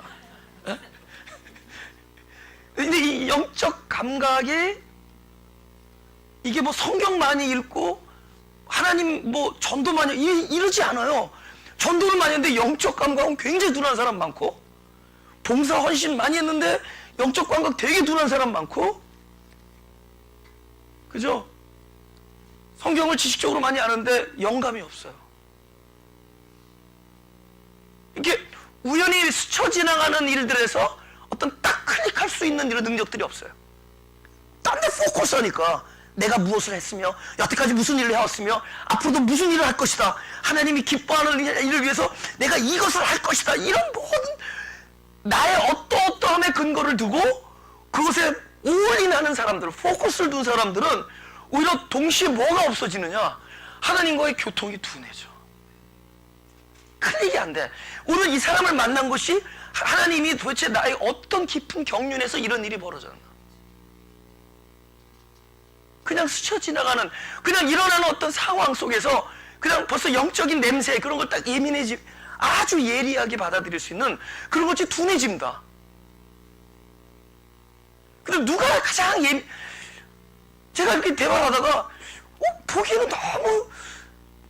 에? 근데 이 영적 감각이 이게 뭐 성경 많이 읽고 하나님 뭐 전도 많이 이러지 않아요. 전도는 많이 했는데 영적 감각은 굉장히 둔한 사람 많고, 봉사 헌신 많이 했는데 영적 감각 되게 둔한 사람 많고, 그죠? 성경을 지식적으로 많이 아는데 영감이 없어요. 이렇게 우연히 스쳐 지나가는 일들에서 어떤 딱 클릭할 수 있는 이런 능력들이 없어요. 딴 데 포커스하니까 내가 무엇을 했으며 여태까지 무슨 일을 해왔으며 앞으로도 무슨 일을 할 것이다, 하나님이 기뻐하는 일을 위해서 내가 이것을 할 것이다, 이런 모든 나의 어떠어떠함의 근거를 두고 그것에 올인하는 사람들, 포커스를 둔 사람들은 오히려 동시에 뭐가 없어지느냐? 하나님과의 교통이 둔해져. 클릭이 안 돼. 오늘 이 사람을 만난 것이 하나님이 도대체 나의 어떤 깊은 경륜에서 이런 일이 벌어졌나? 그냥 스쳐 지나가는, 그냥 일어나는 어떤 상황 속에서 그냥 벌써 영적인 냄새, 그런 걸 딱 아주 예리하게 받아들일 수 있는 그런 것이 둔해집니다. 근데 누가 가장 제가 이렇게 대화를 하다가 보기에는 너무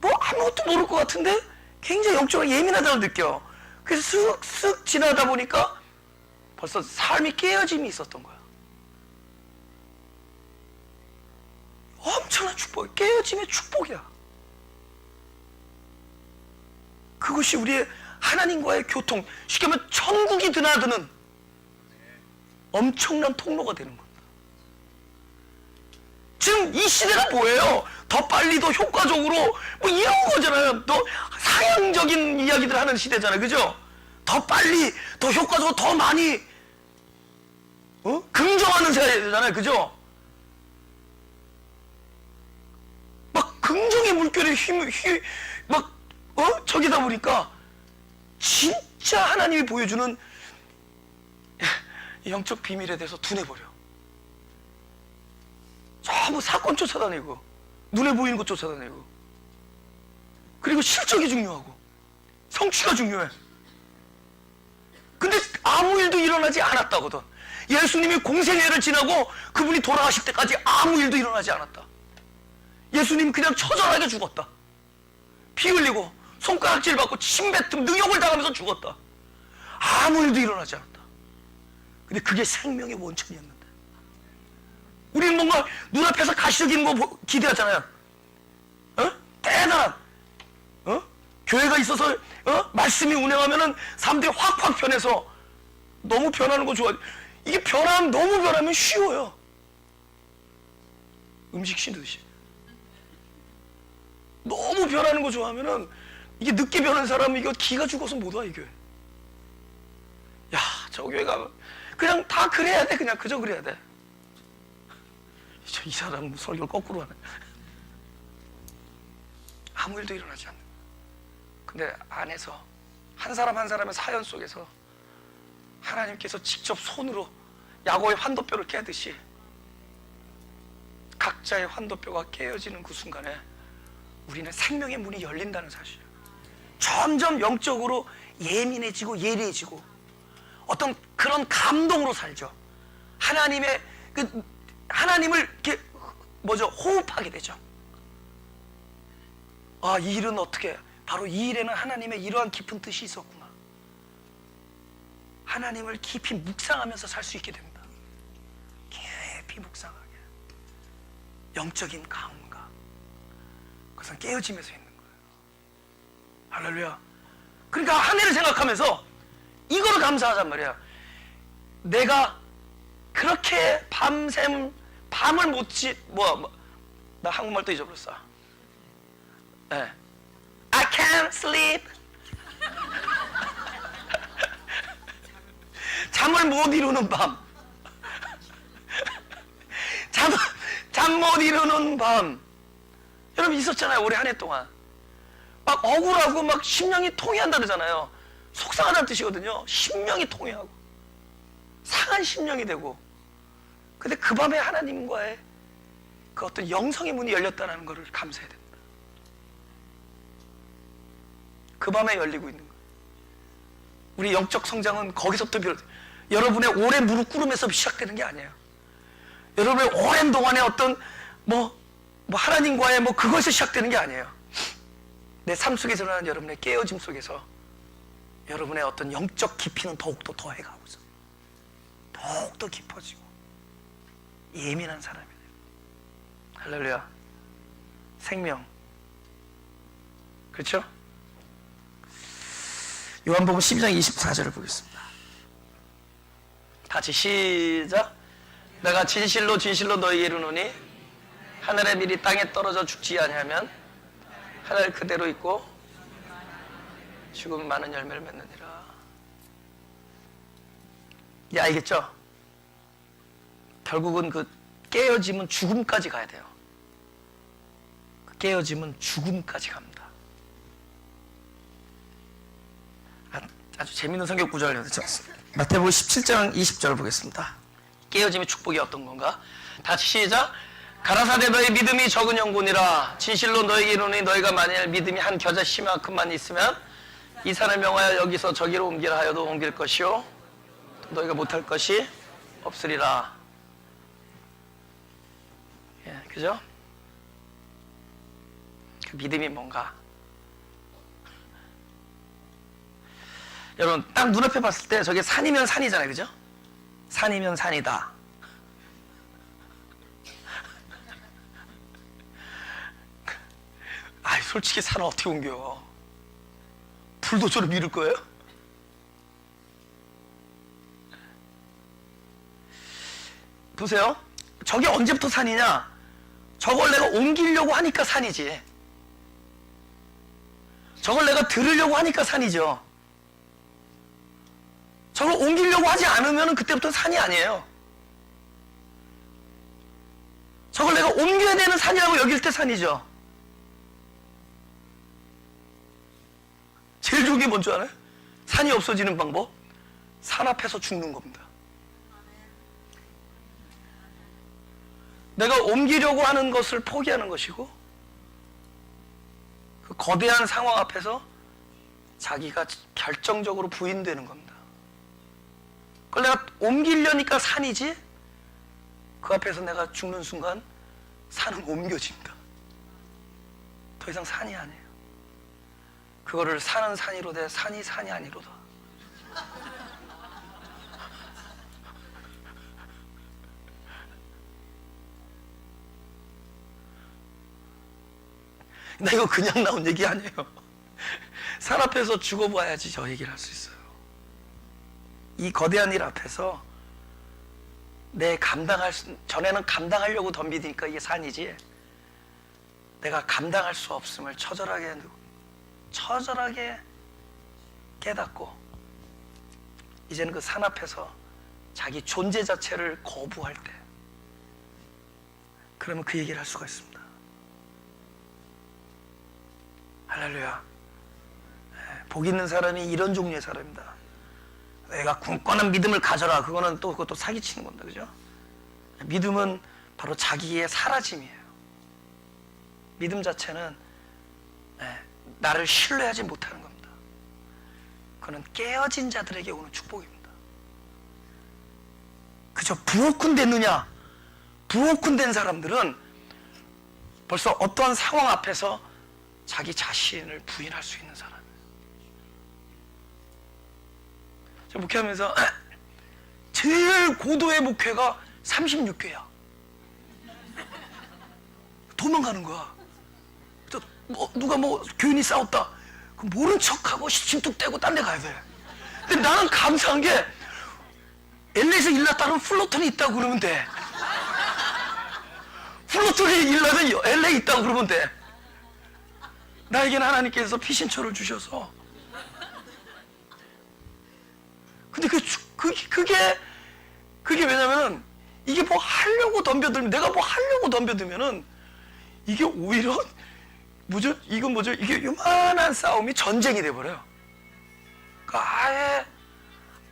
뭐 아무것도 모를 것 같은데 굉장히 영적으로 예민하다고 느껴. 그래서 쓱쓱 지나다 보니까 벌써 삶이 깨어짐이 있었던 거야. 엄청난 축복, 깨어짐의 축복이야. 그것이 우리의 하나님과의 교통, 쉽게 말하면 천국이 드나드는 엄청난 통로가 되는 겁니다. 지금 이 시대가 뭐예요? 더 빨리, 더 효과적으로 뭐 이런 거잖아요. 더 상향적인 이야기들 하는 시대잖아요, 그죠? 더 빨리, 더 효과적으로, 더 많이 긍정하는 세대잖아요, 그죠? 막 긍정의 물결에 저기다 보니까 진짜 하나님이 보여주는 영적 비밀에 대해서 둔해버려. 전부 사건 쫓아다니고 눈에 보이는 것 쫓아다니고, 그리고 실적이 중요하고 성취가 중요해. 근데 아무 일도 일어나지 않았다거든. 예수님이 공생애를 지나고 그분이 돌아가실 때까지 아무 일도 일어나지 않았다. 예수님 그냥 처절하게 죽었다. 피 흘리고 손가락질 받고 침뱉음 능욕을 당하면서 죽었다. 아무 일도 일어나지 않았다. 근데 그게 생명의 원천이었는데 우리는 뭔가 눈앞에서 가시적인 거 기대하잖아요. 대단한 교회가 있어서 말씀이 운행하면은 사람들이 확확 변해서 너무 변하는 거 좋아. 이게 너무 변하면 쉬워요. 음식 쉬듯이. 너무 변하는 거 좋아하면은 이게 늦게 변한 사람은 이거 기가 죽어서 못 와, 이 교회. 야, 저 교회가 그냥 다 그래야 돼. 그냥 그저 그래야 돼. 이 사람 설교를 거꾸로 하네. 아무 일도 일어나지 않는. 근데 안에서 한 사람 한 사람의 사연 속에서 하나님께서 직접 손으로 야곱의 환도뼈를 깨듯이 각자의 환도뼈가 깨어지는 그 순간에 우리는 생명의 문이 열린다는 사실이에요. 점점 영적으로 예민해지고 예리해지고 어떤 그런 감동으로 살죠. 하나님을 이렇게 호흡하게 되죠. 아, 이 일은 어떻게? 바로 이 일에는 하나님의 이러한 깊은 뜻이 있었구나. 하나님을 깊이 묵상하면서 살 수 있게 됩니다. 깊이 묵상하게. 영적인 감각. 그것은 깨어지면서 있는 거예요. 할렐루야. 그러니까 한 해를 생각하면서 이거를 감사하단 말이야. 내가 그렇게 밤을 나 한국말도 잊어버렸어. 네. I can't sleep. 잠을 못 이루는 밤. 잠 못 이루는 밤. 여러분 있었잖아요. 올해 한 해 동안. 막 억울하고 막 심령이 통해한다 그러잖아요. 속상하다는 뜻이거든요. 심령이 통해하고. 상한 심령이 되고. 근데 그 밤에 하나님과의 그 어떤 영성의 문이 열렸다는 것을 감사해야 됩니다. 그 밤에 열리고 있는 거예요. 우리 영적 성장은 거기서부터 여러분의 오래 무릎 꿇으면서 시작되는 게 아니에요. 여러분의 오랜 동안의 어떤 하나님과의 그것에서 시작되는 게 아니에요. 내 삶 속에서 일어나는 여러분의 깨어짐 속에서 여러분의 어떤 영적 깊이는 더욱더 더해가고 있어요. 더욱더 깊어지고 예민한 사람이 돼요. 할렐루야. 생명. 그렇죠? 요한복음 12장 24절을 보겠습니다. 같이 시작. 내가 진실로 진실로 너희에게 이르노니 하늘의 밀이 땅에 떨어져 죽지 아니하면 하늘 그대로 있고 죽음 많은 열매를 맺느니라. 이제 알겠죠? 결국은 그 깨어짐은 죽음까지 가야 돼요. 그 깨어짐은 죽음까지 갑니다. 아주 재밌는 성경 구절을 읽었습니다. 마태복음 17장 20절 보겠습니다. 깨어짐의 축복이 어떤 건가? 다시 시작. 가라사대 너희 믿음이 적은 영혼이라 진실로 너희에게 이르노니 너희가 만일 믿음이 한 겨자씨만큼만 있으면 이 산을 명하여 여기서 저기로 옮기라 하여도 옮길 것이요 너희가 못할 것이 없으리라. 예, 그죠? 그 믿음이 뭔가? 여러분 딱 눈앞에 봤을 때 저게 산이면 산이잖아요, 그죠? 산이면 산이다. 아, 솔직히 산을 어떻게 옮겨? 불도저로 밀을 거예요? 보세요. 저게 언제부터 산이냐? 저걸 내가 옮기려고 하니까 산이지. 저걸 내가 들으려고 하니까 산이죠. 저걸 옮기려고 하지 않으면 그때부터 산이 아니에요. 저걸 내가 옮겨야 되는 산이라고 여길 때 산이죠. 제일 좋은 게 뭔 줄 알아요? 산이 없어지는 방법? 산 앞에서 죽는 겁니다. 내가 옮기려고 하는 것을 포기하는 것이고 그 거대한 상황 앞에서 자기가 결정적으로 부인되는 겁니다. 그걸 내가 옮기려니까 산이지 그 앞에서 내가 죽는 순간 산은 옮겨집니다. 더 이상 산이 아니에요. 그거를 산은 산이로되 산이 산이 아니로다. 나 이거 그냥 나온 얘기 아니에요. 산 앞에서 죽어봐야지 저 얘기를 할 수 있어요. 이 거대한 일 앞에서 전에는 감당하려고 덤비니까 이게 산이지, 내가 감당할 수 없음을 처절하게 깨닫고 이제는 그 산 앞에서 자기 존재 자체를 거부할 때, 그러면 그 얘기를 할 수가 있습니다. 할렐루야. 복 있는 사람이 이런 종류의 사람입니다. 내가 굳건한 믿음을 가져라. 그것도 사기치는 겁니다. 그죠? 믿음은 바로 자기의 사라짐이에요. 믿음 자체는 나를 신뢰하지 못하는 겁니다. 그는 깨어진 자들에게 오는 축복입니다. 그저 부엌군 됐느냐? 부엌군 된 사람들은 벌써 어떠한 상황 앞에서 자기 자신을 부인할 수 있는 사람이에요. 제가 목회하면서 제일 고도의 목회가 36교야. 도망가는 거야. 누가 교인이 싸웠다. 모른 척하고 심뚝대고 딴 데 가야 돼. 근데 나는 감사한 게 LA에서 일났다는 플로턴이 있다고 그러면 돼. 플로턴이 일나면 LA에 있다고 그러면 돼. 나에게는 하나님께서 피신처를 주셔서. 근데 그게 왜냐면은 이게 뭐 하려고 덤벼들면, 내가 뭐 하려고 덤벼들면은 이게 오히려 이게 요만한 싸움이 전쟁이 돼버려요. 그러니까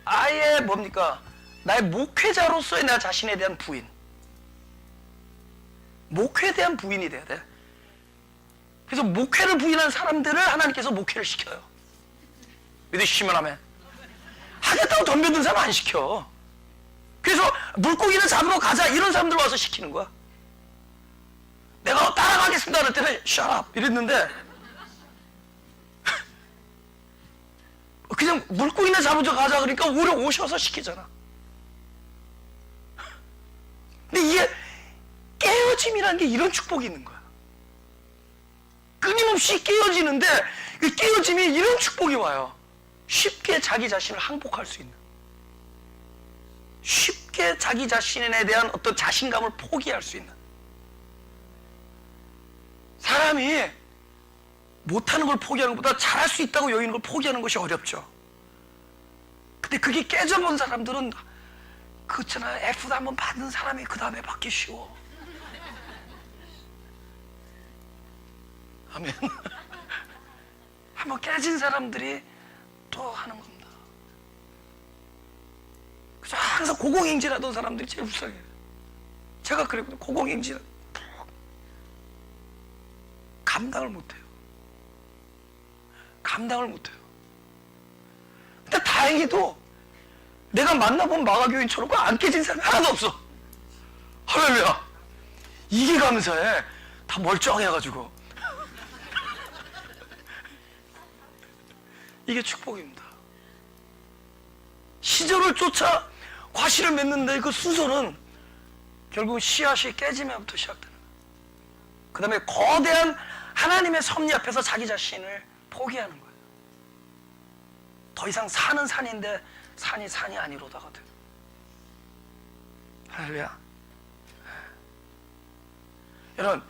아예 뭡니까? 나의 목회자로서의 나 자신에 대한 부인. 목회에 대한 부인이 돼야 돼. 그래서 목회를 부인한 사람들을 하나님께서 목회를 시켜요. 믿으시면 하면. 하겠다고 덤벼든 사람 안 시켜. 그래서 물고기는 잡으러 가자 이런 사람들 와서 시키는 거야. 내가 따라가겠습니다 할 때는 shut up 이랬는데 그냥 물고기나 잡으러 가자 그러니까 오히려 오셔서 시키잖아. 근데 이게 깨어짐이라는 게 이런 축복이 있는 거야. 끊임없이 깨어지는데 그 깨어짐이 이런 축복이 와요. 쉽게 자기 자신을 항복할 수 있는, 쉽게 자기 자신에 대한 어떤 자신감을 포기할 수 있는. 사람이 못하는 걸 포기하는 것보다 잘할 수 있다고 여기는 걸 포기하는 것이 어렵죠. 근데 그게 깨져본 사람들은 그렇잖아. F도 한번 받은 사람이 그 다음에 받기 쉬워. 아멘. 한번 깨진 사람들이 또 하는 겁니다. 그래서 항상 고공행진하던 사람들이 제일 불쌍해요. 제가 그랬거든요. 고공행진 감당을 못해요. 감당을 못해요. 근데 다행히도 내가 만나본 마가교인처럼 안 깨진 사람이 하나도 없어. 할렐루야. 이게 감사해. 다 멀쩡해가지고. 이게 축복입니다. 시절을 쫓아 과실을 맺는데 그 순서는 결국 씨앗이 깨지면부터 시작되는 거예요. 그 다음에 거대한 하나님의 섭리 앞에서 자기 자신을 포기하는 거예요. 더 이상 산은 산인데 산이 아니로다가 돼요. 할렐루야. 여러분,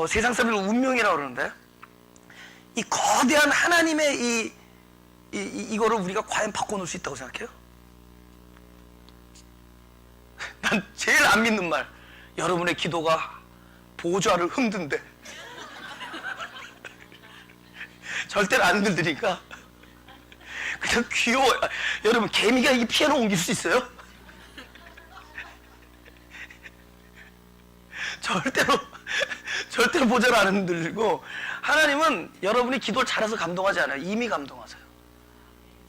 세상 사람들은 운명이라고 그러는데, 이 거대한 하나님의 이거를 우리가 과연 바꿔놓을 수 있다고 생각해요? 난 제일 안 믿는 말, 여러분의 기도가 보좌를 흔든대. 절대로 안 흔들리니까 그냥 귀여워요. 여러분, 개미가 이 피아노 옮길 수 있어요? 절대로 보좌를 안 흔들리고, 하나님은 여러분이 기도를 잘해서 감동하지 않아요. 이미 감동하세요.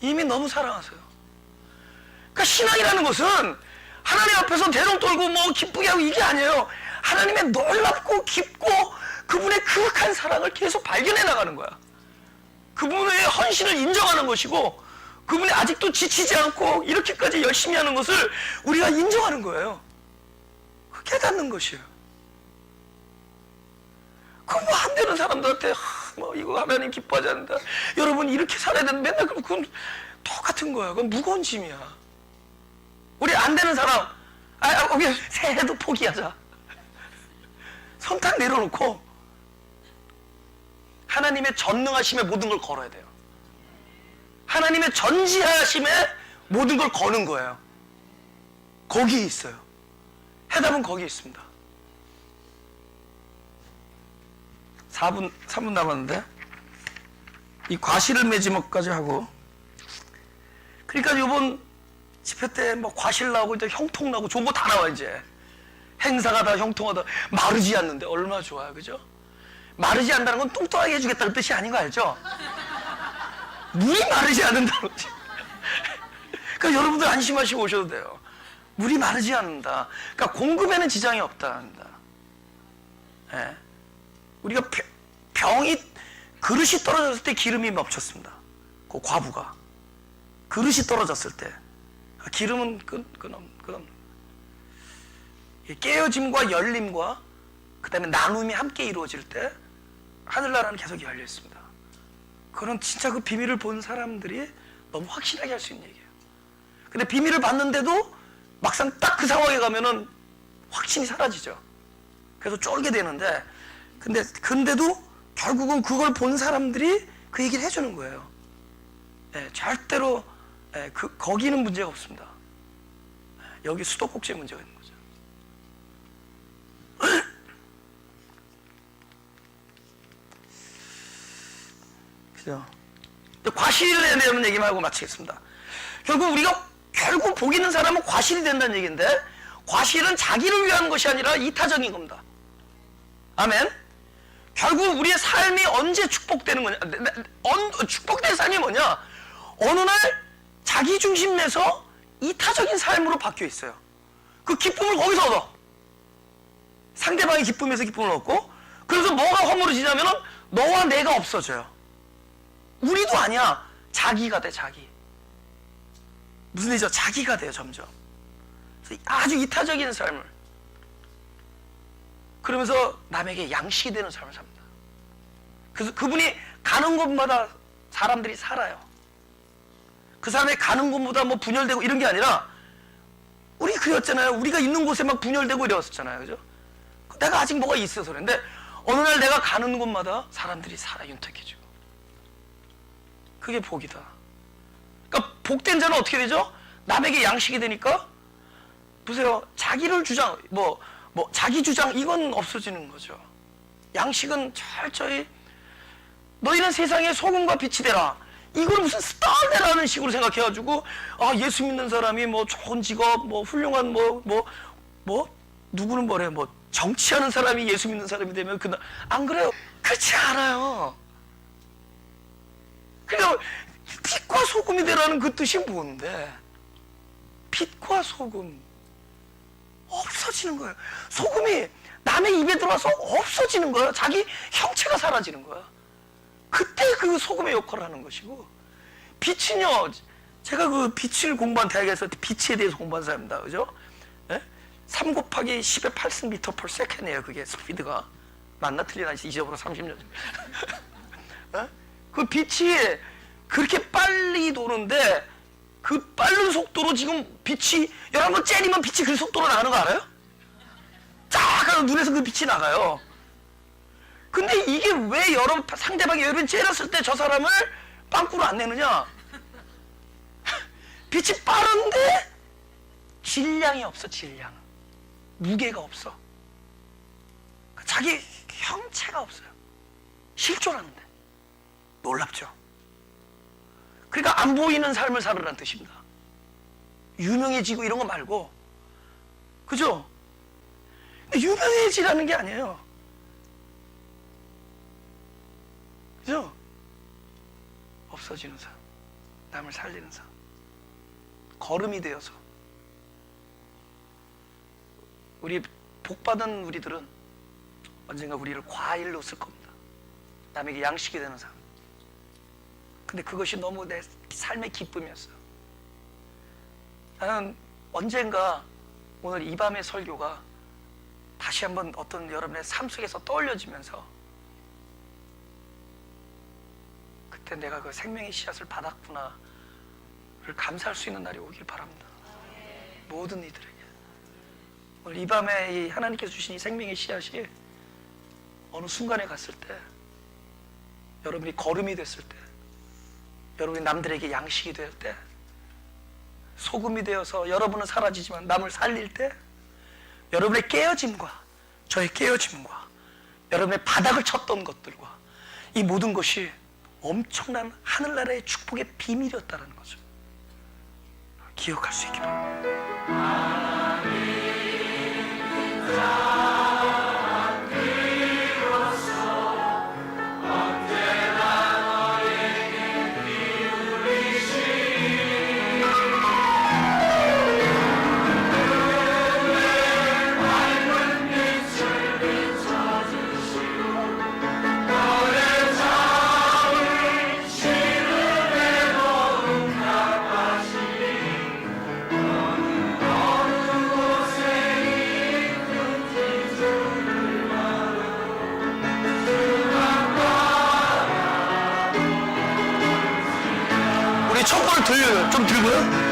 이미 너무 사랑하세요. 그러니까 신앙이라는 것은 하나님 앞에서 대롱 떨고 기쁘게 하고 이게 아니에요. 하나님의 놀랍고 깊고 그분의 그윽한 사랑을 계속 발견해 나가는 거야. 그분의 헌신을 인정하는 것이고, 그분이 아직도 지치지 않고 이렇게까지 열심히 하는 것을 우리가 인정하는 거예요. 깨닫는 것이에요. 여러분들한테 뭐 이거 하나님 기뻐하지 않는다. 여러분 이렇게 살아야 된다. 맨날 그건 똑같은 거야. 그건 무거운 짐이야. 우리 안 되는 사람, 우리 새해도 포기하자. 손 딱 내려놓고 하나님의 전능하심에 모든 걸 걸어야 돼요. 하나님의 전지하심에 모든 걸 거는 거예요. 거기에 있어요. 해답은 거기에 있습니다. 3분 남았는데 이 과실을 맺은 것까지 하고, 그러니까 이번 집회 때 뭐 과실 나오고 이제 형통 나오고 좋은 거 다 나와. 이제 행사가 다 형통하다. 마르지 않는데 얼마나 좋아요, 그죠? 마르지 않는다는 건 뚱뚱하게 해주겠다는 뜻이 아닌 거 알죠? 물이 마르지 않는다는 거지. 그러니까 여러분들 안심하시고 오셔도 돼요. 물이 마르지 않는다. 그러니까 공급에는 지장이 없다는다. 예. 우리가 그릇이 떨어졌을 때 기름이 멈췄습니다. 그 과부가 그릇이 떨어졌을 때 기름은 끝없는 깨어짐과 열림과 그 다음에 나눔이 함께 이루어질 때 하늘나라는 계속 열려 있습니다. 그건 진짜 그 비밀을 본 사람들이 너무 확실하게 할 수 있는 얘기예요. 근데 비밀을 봤는데도 막상 딱 그 상황에 가면은 확신이 사라지죠. 그래서 쫄게 되는데, 근데도 결국은 그걸 본 사람들이 그 얘기를 해주는 거예요. 네, 절대로 거기는 문제가 없습니다. 여기 수도꼭지에 문제가 있는 거죠. 그죠? 과실에 대한 얘기만 하고 마치겠습니다. 결국 복 있는 사람은 과실이 된다는 얘기인데, 과실은 자기를 위한 것이 아니라 이타적인 겁니다. 아멘. 결국 우리의 삶이 언제 축복되는 거냐? 축복된 삶이 뭐냐? 어느 날 자기 중심에서 이타적인 삶으로 바뀌어 있어요. 그 기쁨을 거기서 얻어. 상대방의 기쁨에서 기쁨을 얻고, 그래서 뭐가 허물어지냐면은 너와 내가 없어져요. 우리도 아니야. 자기가 돼, 자기. 무슨 얘기죠? 자기가 돼요, 점점. 아주 이타적인 삶을. 그러면서 남에게 양식이 되는 삶을 삽니다. 그래서 그분이 가는 곳마다 사람들이 살아요. 그 사람이 가는 곳마다 뭐 분열되고 이런 게 아니라, 우리 그랬잖아요. 우리가 있는 곳에 막 분열되고 이랬었잖아요. 그죠? 내가 아직 뭐가 있어서 그런데, 어느 날 내가 가는 곳마다 사람들이 살아, 윤택해지고. 그게 복이다. 그러니까 복된 자는 어떻게 되죠? 남에게 양식이 되니까, 보세요. 자기를 주장, 자기 주장, 이건 없어지는 거죠. 양식은 철저히, 너희는 세상의 소금과 빛이 되라. 이걸 무슨 스타를 되라는 식으로 생각해가지고, 예수 믿는 사람이 뭐 좋은 직업, 뭐 훌륭한 누구는 뭐래, 정치하는 사람이 예수 믿는 사람이 되면 안 그래요? 그렇지 않아요. 그러니까 빛과 소금이 되라는 그 뜻이 뭔데? 빛과 소금 없어지는 거예요. 소금이 남의 입에 들어와서 없어지는 거예요. 자기 형체가 사라지는 거야. 그때 그 소금의 역할을 하는 것이고, 빛은요, 제가 그 빛을 공부한 대학에서 빛에 대해서 공부한 사람입니다. 그죠? 3 곱하기 10의 8승 per second이에요. 그게 스피드가. 맞나 틀리나 잊어버려 30년. 그 빛이 그렇게 빨리 도는데, 그 빠른 속도로 지금 빛이, 여러분 째리면 빛이 그 속도로 나가는 거 알아요? 쫙 하고 눈에서 그 빛이 나가요. 근데 이게 왜 상대방이 여러분 째렸을 때 저 사람을 빵꾸로 안 내느냐? 빛이 빠른데 질량이 없어, 질량. 무게가 없어. 자기 형체가 없어요. 실존하는데. 놀랍죠? 그러니까 안 보이는 삶을 살으라는 뜻입니다. 유명해지고 이런 거 말고, 그죠? 근데 유명해지라는 게 아니에요. 그죠? 없어지는 삶, 남을 살리는 삶, 걸음이 되어서. 우리 복받은 우리들은 언젠가 우리를 과일로 쓸 겁니다. 남에게 양식이 되는 삶. 근데 그것이 너무 내 삶의 기쁨이었어요. 나는 언젠가 오늘 이 밤의 설교가 다시 한번 어떤 여러분의 삶 속에서 떠올려지면서 그때 내가 그 생명의 씨앗을 받았구나를 감사할 수 있는 날이 오길 바랍니다. 모든 이들에게. 오늘 이 밤에 이 하나님께서 주신 이 생명의 씨앗이 어느 순간에 갔을 때, 여러분이 걸음이 됐을 때, 여러분이 남들에게 양식이 될 때, 소금이 되어서 여러분은 사라지지만 남을 살릴 때, 여러분의 깨어짐과 저의 깨어짐과 여러분의 바닥을 쳤던 것들과 이 모든 것이 엄청난 하늘나라의 축복의 비밀이었다는 거죠. 기억할 수 있기 바랍니다. 우리 촛불 좀 들고요.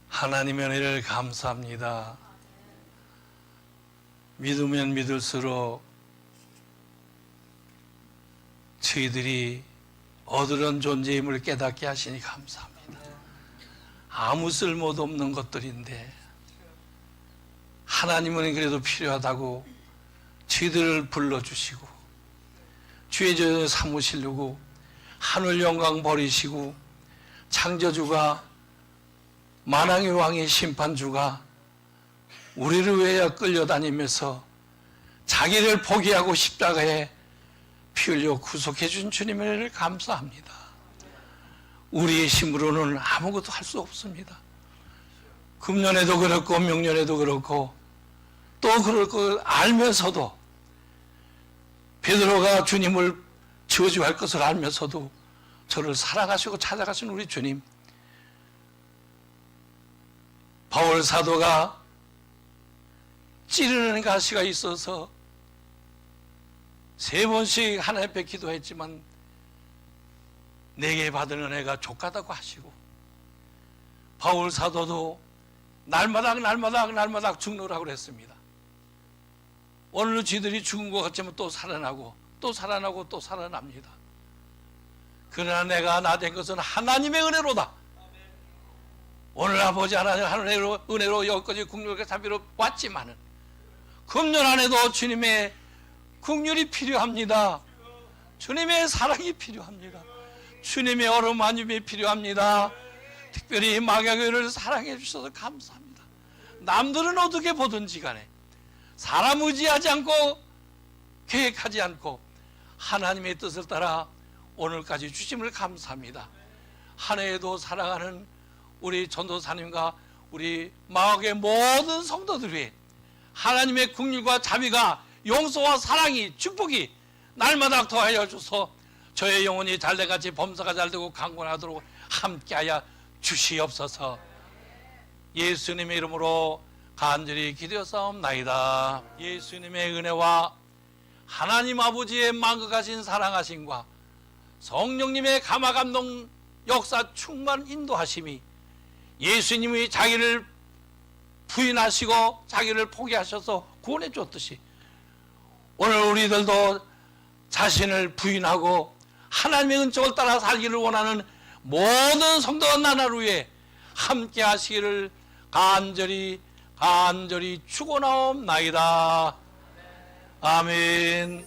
하나님의 은혜를 감사합니다. 믿으면 믿을수록 저희들이 어두운 존재임을 깨닫게 하시니 감사합니다. 아무 쓸모도 없는 것들인데 하나님은 그래도 필요하다고 저희들을 불러주시고 주의 전을 삼으시려고 하늘 영광 버리시고 창조주가 만왕의 왕의 심판주가 우리를 위하여 끌려다니면서 자기를 포기하고 십자가에 피 흘려 구속해 준 주님의 은혜를 감사합니다. 우리의 힘으로는 아무것도 할 수 없습니다. 금년에도 그렇고 명년에도 그렇고 또 그럴 걸 알면서도 베드로가 주님을 저주할 것을 알면서도 저를 사랑하시고 찾아가신 우리 주님, 바울 사도가 찌르는 가시가 있어서 3번씩 하나님 앞에 기도했지만 내게 받은 은혜가 족하다고 하시고, 바울 사도도 날마다 죽노라고 그랬습니다. 오늘은 쥐들이 죽은 것 같지만 또 살아나고 또 살아나고 또 살아납니다. 그러나 내가 나 된 것은 하나님의 은혜로다. 오늘 아버지 하나님의 은혜로 여기까지 국률과 자비로 왔지만은 금년 안에도 주님의 국률이 필요합니다. 주님의 사랑이 필요합니다. 주님의 어루만짐이 필요합니다. 특별히 마가교회를 사랑해 주셔서 감사합니다. 남들은 어떻게 보든지 간에 사람 의지하지 않고 계획하지 않고 하나님의 뜻을 따라 오늘까지 주심을 감사합니다. 한 해에도 사랑하는 우리 전도사님과 우리 마가교회 모든 성도들 위해 하나님의 긍휼과 자비가 용서와 사랑이 축복이 날마다 더하여 주소 저의 영혼이 잘돼같이 범사가 잘되고 강건하도록 함께하여 주시옵소서. 예수님의 이름으로 간절히 기도하옵나이다. 예수님의 은혜와 하나님 아버지의 만극하신 사랑하심과 성령님의 감화감동 역사 충만 인도하심이 예수님이 자기를 부인하시고 자기를 포기하셔서 구원해 줬듯이 오늘 우리들도 자신을 부인하고 하나님의 은총을 따라 살기를 원하는 모든 성도와 나라를 위해 함께 하시기를 간절히 축원하옵나이다. 아멘.